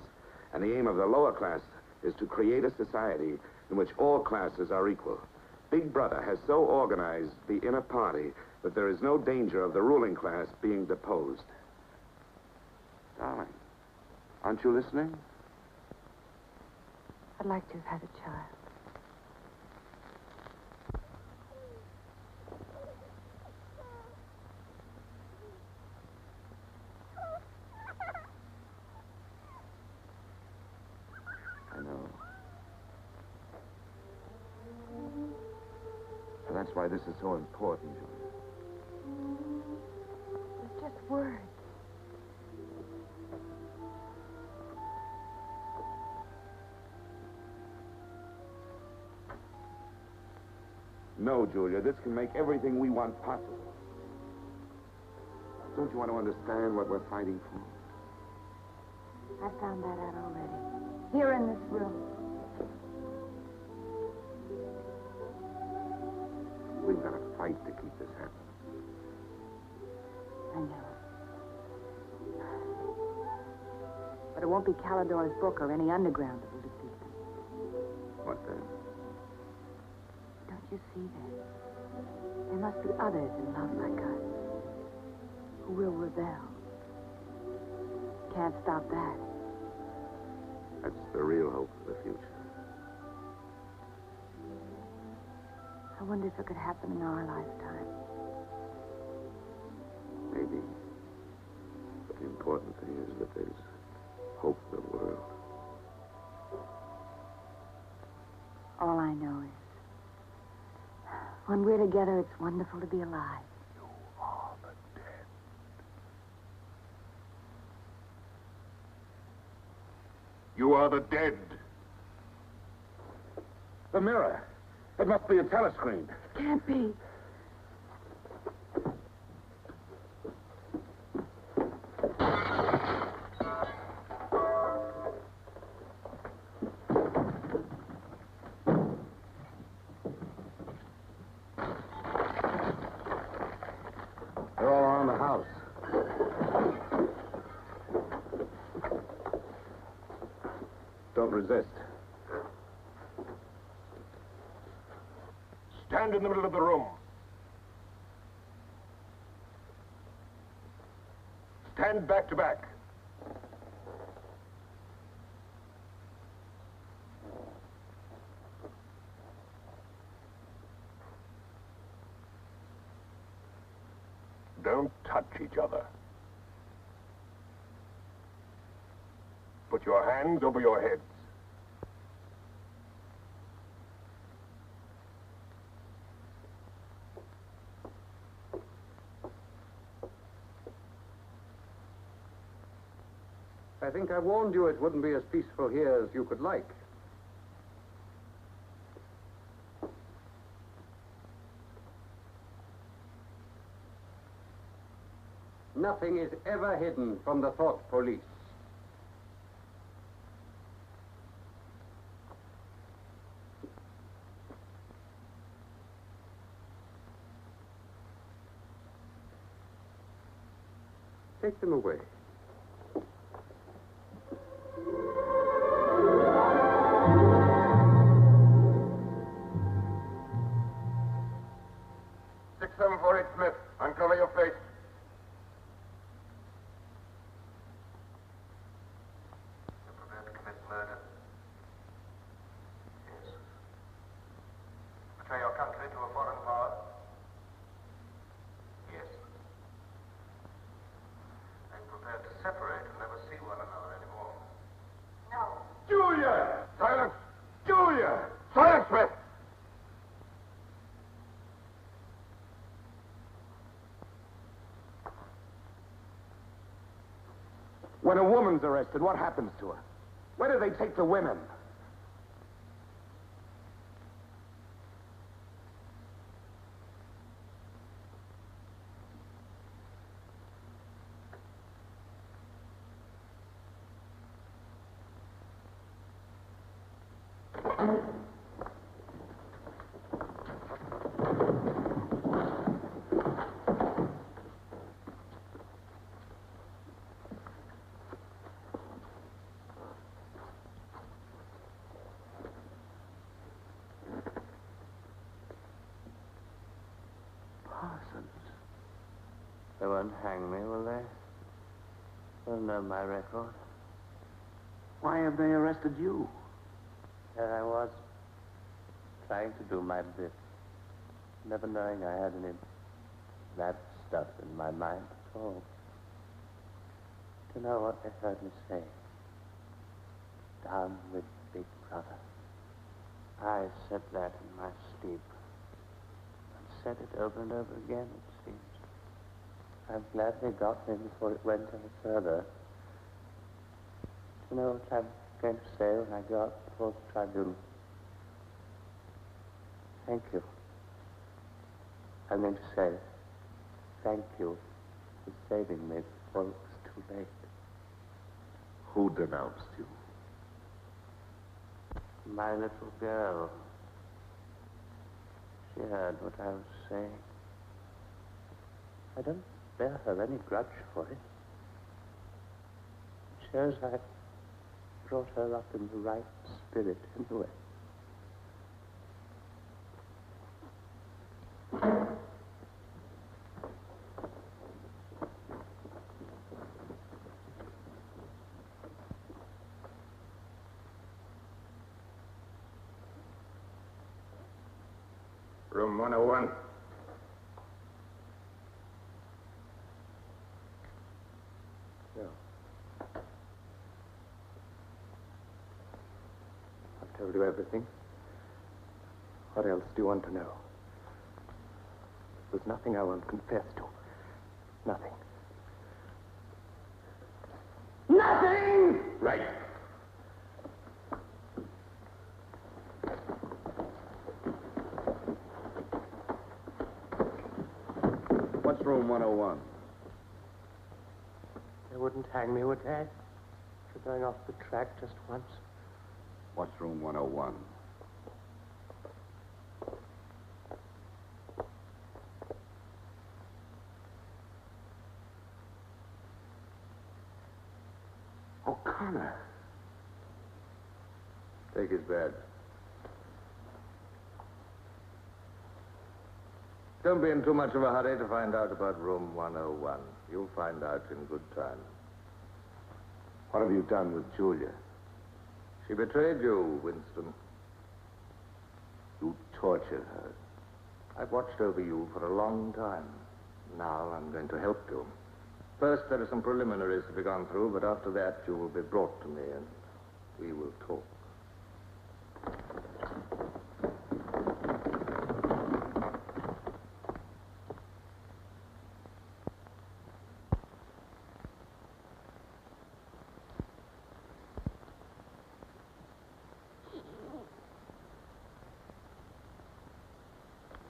And the aim of the lower class is to create a society in which all classes are equal. Big Brother has so organized the inner party that there is no danger of the ruling class being deposed. Darling, aren't you listening? I'd like to have had a child. I know. So that's why this is so important, Julia. It's just words. No, Julia, this can make everything we want possible. Don't you want to understand what we're fighting for? I found that out already. Here in this room. We've got to fight to keep this happening. I know. But it won't be Calidore's book or any underground that will defeat them. What then? Don't you see that? There must be others in love like us who will rebel. Can't stop that. That's the real hope for the future. I wonder if it could happen in our lifetime. Maybe. But the important thing is that there's hope for the world. All I know is, when we're together, it's wonderful to be alive. You are the dead. The mirror. It must be a telescreen. Can't be. around the house. Don't resist. Stand in the middle of the room. Stand back to back. Don't touch each other. Put your hands over your heads. I think I warned you it wouldn't be as peaceful here as you could like. Nothing is ever hidden from the thought police. Take them away. Smith, uncover your face. You're prepared to commit murder? Yes. Betray your country to a foreign power? Yes. Are you prepared to separate and never see one another anymore? No. Julia! Silence! Julia! Silence, Smith! When a woman's arrested, what happens to her? Where do they take the women? They won't hang me, will they? They'll know my record. Why have they arrested you? There I was, trying to do my bit, never knowing I had any bad stuff in my mind at all. Do you know what they heard me say? Down with Big Brother. I said that in my sleep, and said it over and over again, it seems. I'm glad they got me before it went any further. Do you know what I'm going to say when I go up before the tribunal? Thank you. I'm going to say thank you for saving me before it was too late. Who denounced you? My little girl. She heard what I was saying. I don't bear her any grudge for it. It shows I brought her up in the right spirit anyway. Room 101. I've told you everything. What else do you want to know? There's nothing I won't confess to. Nothing. Nothing! Right. What's room 101? They wouldn't hang me, would they? For going off the track just once. What's room 101? Connor. Take his badge. Don't be in too much of a hurry to find out about room 101. You'll find out in good time. What have you done with Julia? She betrayed you, Winston. You tortured her. I've watched over you for a long time. Now I'm going to help you. First, there are some preliminaries to be gone through, but after that, you will be brought to me and we will talk.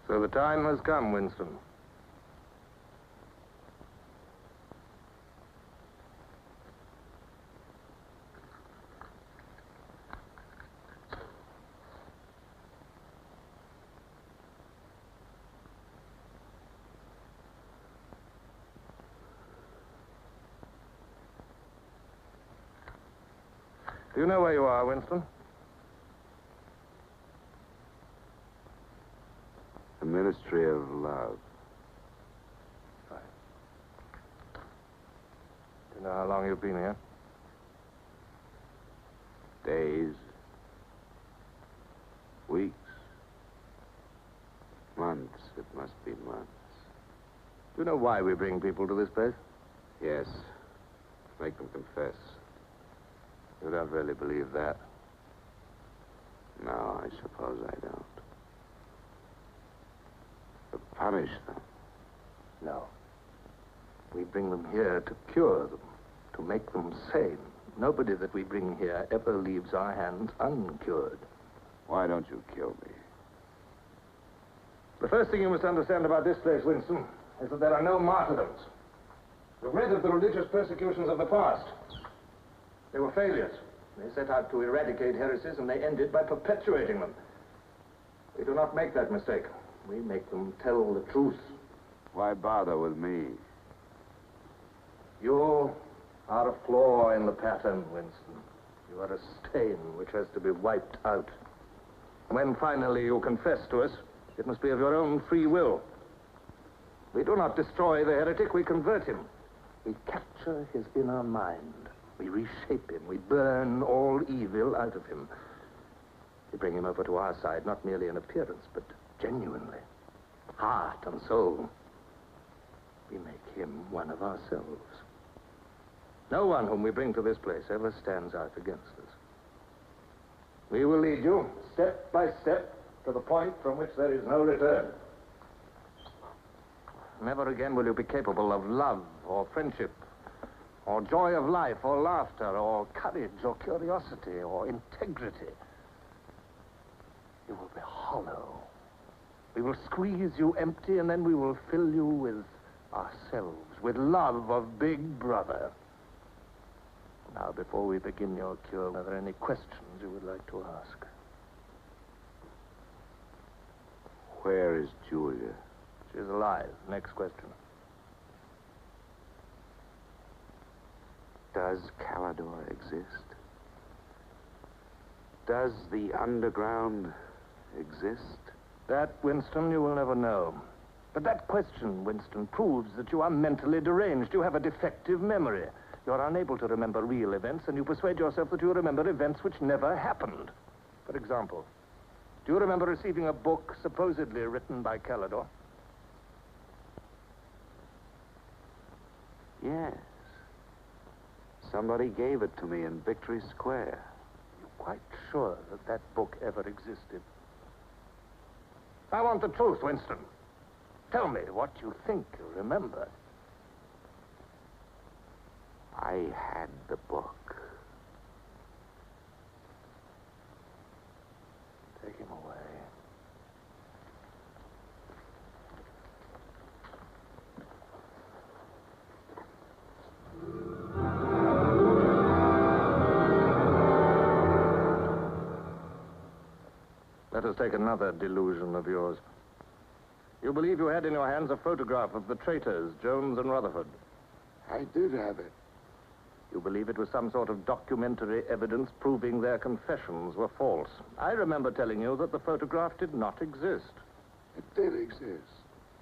So the time has come, Winston. Do you know where you are, Winston? The Ministry of Love. Fine. Do you know how long you've been here? Days. Weeks. Months. It must be months. Do you know why we bring people to this place? Yes. Make them confess. You don't really believe that? No, I suppose I don't. To punish them. No. We bring them here to cure them, to make them sane. Nobody that we bring here ever leaves our hands uncured. Why don't you kill me? The first thing you must understand about this place, Winston, is that there are no martyrdoms. You've read of the religious persecutions of the past. They were failures. They set out to eradicate heresies, and they ended by perpetuating them. We do not make that mistake. We make them tell the truth. Why bother with me? You are a flaw in the pattern, Winston. You are a stain which has to be wiped out. When finally you confess to us, it must be of your own free will. We do not destroy the heretic, we convert him. We capture his inner mind. We reshape him. We burn all evil out of him. We bring him over to our side, not merely in appearance, but genuinely. Heart and soul. We make him one of ourselves. No one whom we bring to this place ever stands out against us. We will lead you, step by step, to the point from which there is no return. Never again will you be capable of love or friendship, or joy of life, or laughter, or courage, or curiosity, or integrity. You will be hollow. We will squeeze you empty, and then we will fill you with ourselves, with love of Big Brother. Now, before we begin your cure, are there any questions you would like to ask? Where is Julia? She's alive. Next question. Does Calador exist? Does the underground exist? That, Winston, you will never know. But that question, Winston, proves that you are mentally deranged. You have a defective memory. You are unable to remember real events, and you persuade yourself that you remember events which never happened. For example, do you remember receiving a book supposedly written by Calador? Yes. Somebody gave it to me in Victory Square. You're quite sure that that book ever existed? I want the truth, Winston. Tell me what you think you remember. I had the book. Take him away. Let us take another delusion of yours. You believe you had in your hands a photograph of the traitors, Jones and Rutherford. I did have it. You believe it was some sort of documentary evidence proving their confessions were false. I remember telling you that the photograph did not exist. It did exist.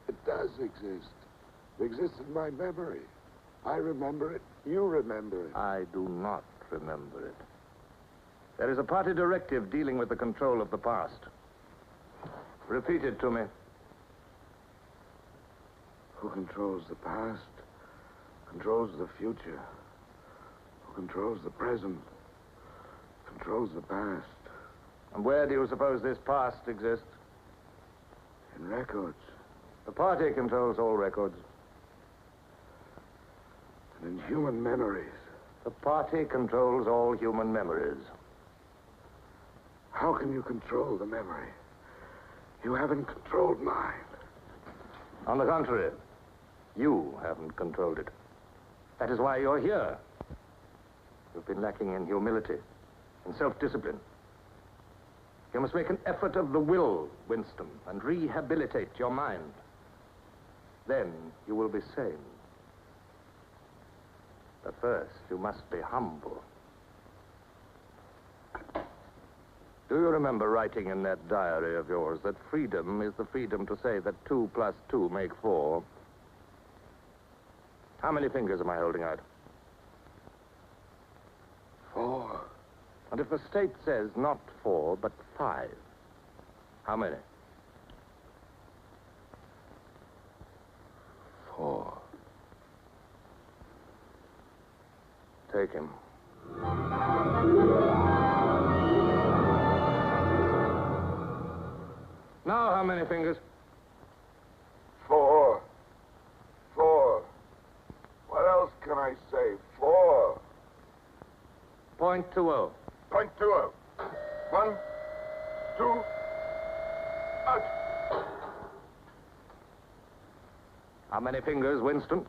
It does exist. It exists in my memory. I remember it. You remember it. I do not remember it. There is a party directive dealing with the control of the past. Repeat it to me. Who controls the past controls the future. Who controls the present controls the past. And where do you suppose this past exists? In records. The party controls all records. And in human memories. The party controls all human memories. How can you control the memory? You haven't controlled mine. On the contrary, you haven't controlled it. That is why you're here. You've been lacking in humility, in self-discipline. You must make an effort of the will, Winston, and rehabilitate your mind. Then you will be sane. But first, you must be humble. Do you remember writing in that diary of yours that freedom is the freedom to say that 2 plus 2 make 4? How many fingers am I holding out? 4. And if the state says not 4, but 5, how many? 4. Take him. Now, how many fingers? 4. 4. What else can I say? 4. .20. .20. 1, 2, out. How many fingers, Winston?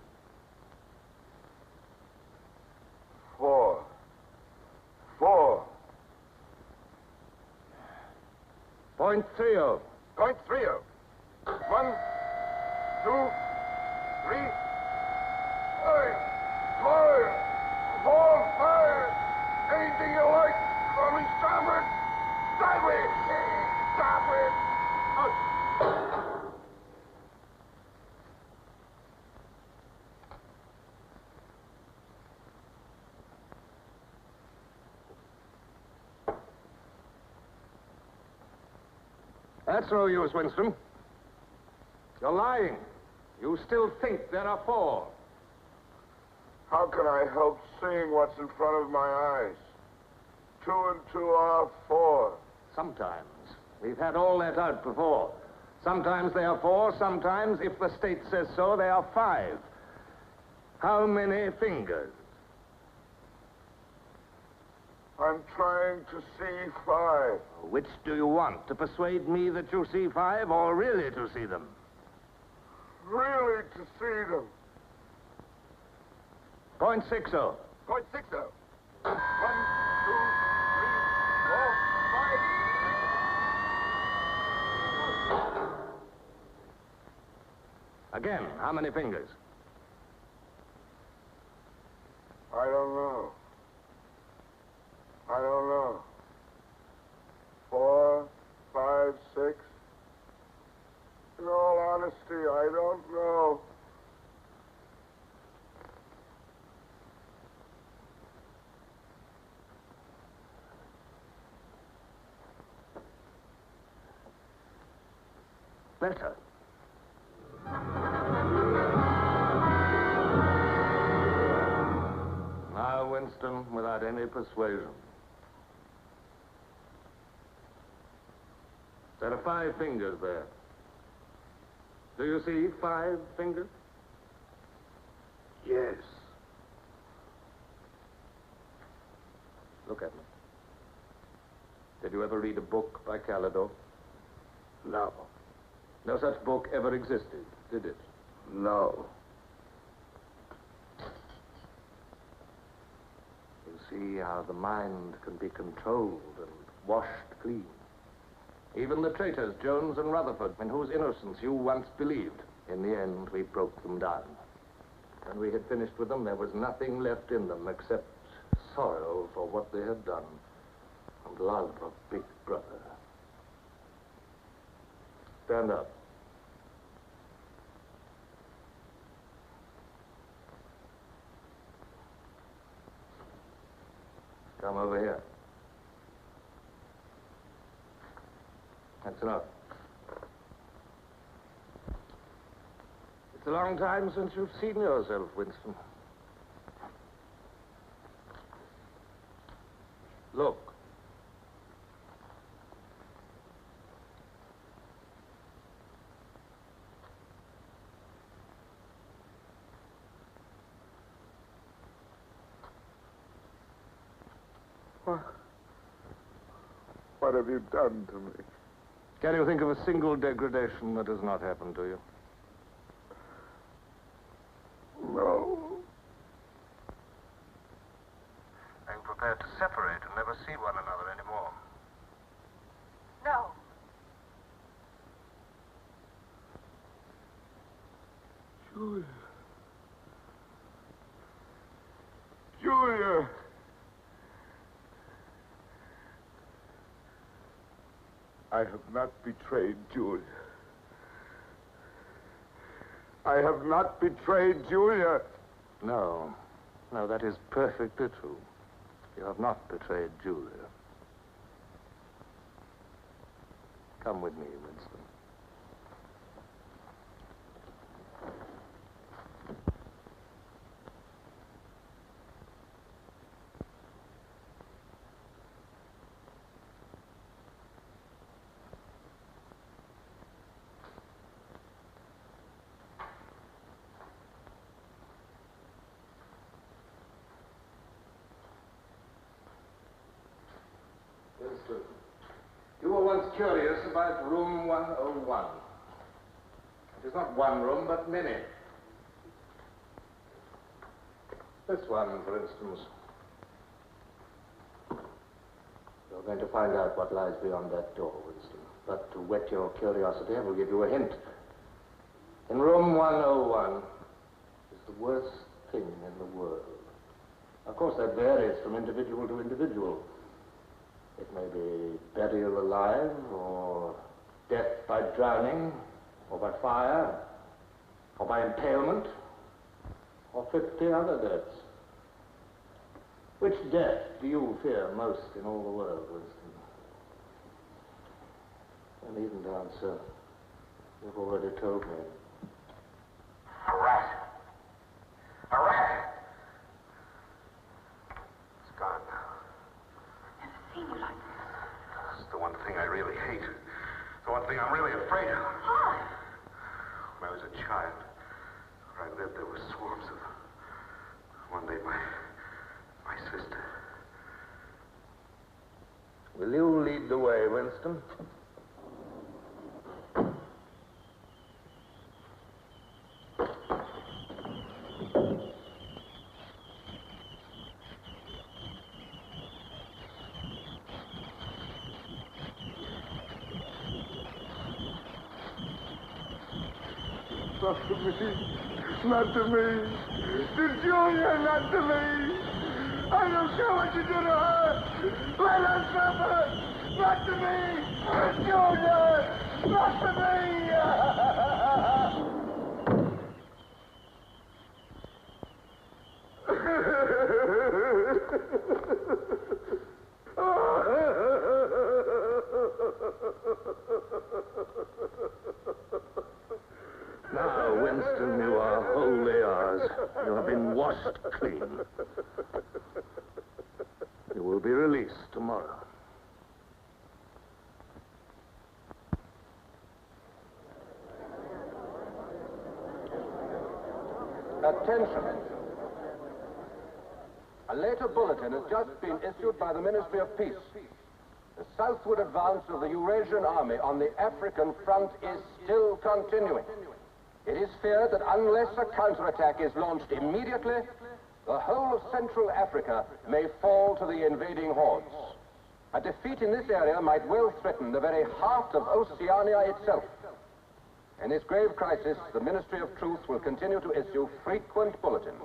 4. 4. .30. .30. 1, 2, 3, 5, 4, 5. Anything you like. Call me starboard. Sideways. Starboard. Out. That's no use, Winston. You're lying. You still think there are 4. How can I help seeing what's in front of my eyes? 2 and 2 are 4. Sometimes. We've had all that out before. Sometimes they are 4, sometimes, if the state says so, they are 5. How many fingers? I'm trying to see 5. Which do you want? To persuade me that you see 5 or really to see them? Really to see them. .60. .60. 1, 2, 3, 4, 5. Again, how many fingers? I don't know. I don't know. 4, 5, 6. In all honesty, I don't know. Better. Now, Winston, without any persuasion. There are 5 fingers there. Do you see 5 fingers? Yes. Look at me. Did you ever read a book by Calidore? No. No such book ever existed, did it? No. You see how the mind can be controlled and washed clean. Even the traitors, Jones and Rutherford, in whose innocence you once believed, in the end, we broke them down. When we had finished with them, there was nothing left in them except sorrow for what they had done and love of Big Brother. Stand up. Come over here. That's enough. It's a long time since you've seen yourself, Winston. Look. What have you done to me? Can you think of a single degradation that has not happened to you? No. Are you prepared to separate and never see one another anymore? No. Julia. Julia. I have not betrayed Julia. I have not betrayed Julia. No. No, that is perfectly true. You have not betrayed Julia. Come with me, Winston. Winston, you were once curious about room 101. It is not one room, but many. This one, for instance. You're going to find out what lies beyond that door, Winston. But to whet your curiosity, I will give you a hint. In room 101 is the worst thing in the world. Of course, that varies from individual to individual. It may be burial alive, or death by drowning, or by fire, or by impalement, or 50 other deaths. Which death do you fear most in all the world, Winston? You needn't answer. You've already told me. A rat. A rat. It's gone now. Seen you like this. It's the one thing I really hate. The one thing I'm really afraid of. Why? When I was a child, where I lived, there were swarms of them. One day, my sister. Will you lead the way, Winston? Not to me. Not to me. To Julia, not to me. I don't care what you do to her. Let her suffer. Not to me. To Julia. Not to me. Now, Winston, you are wholly ours. You have been washed clean. You will be released tomorrow. Attention. A later bulletin has just been issued by the Ministry of Peace. The southward advance of the Eurasian army on the African front is still continuing. It is feared that unless a counterattack is launched immediately, the whole of Central Africa may fall to the invading hordes. A defeat in this area might well threaten the very heart of Oceania itself. In this grave crisis, the Ministry of Truth will continue to issue frequent bulletins.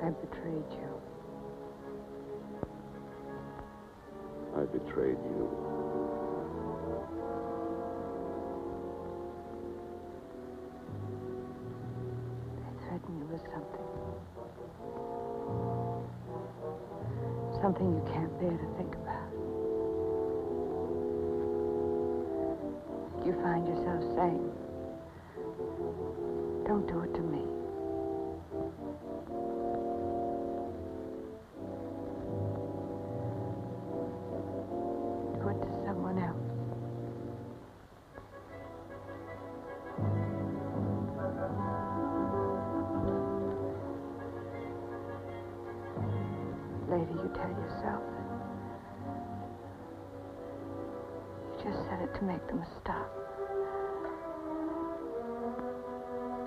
I betrayed you. I betrayed you. They threatened you with something. Something you can't bear to think about. You find yourself saying, don't do it to me. Do it to someone else. Later, you tell yourself that you just said it to make them stop.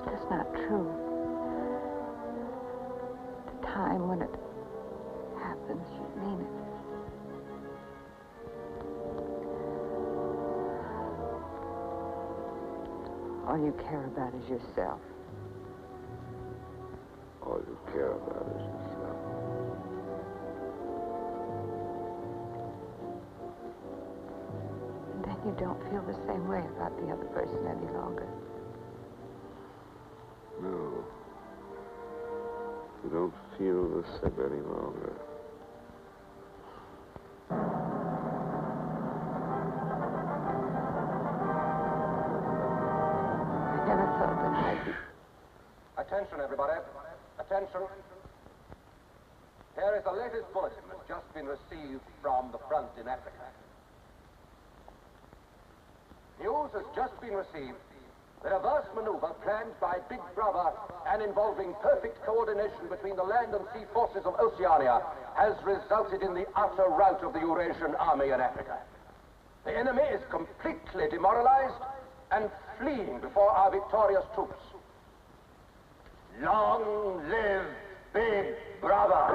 But that's not true. The time when it happens, you mean it. All you care about is yourself. All you care about is yourself. And then you don't feel the same way about the other person any longer. No. You don't feel the same any longer. I never thought that I'd be... Attention, everybody. Attention. Here is the latest bulletin that's just been received from the front in Africa. News has just been received that a vast maneuver planned by Big Brother and involving perfect coordination between the land and sea forces of Oceania has resulted in the utter rout of the Eurasian army in Africa. The enemy is completely demoralized and fleeing before our victorious troops. Long live Big Brother!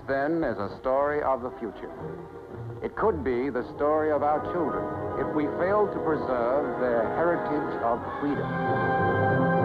then as a story of the future. It could be the story of our children if we fail to preserve their heritage of freedom.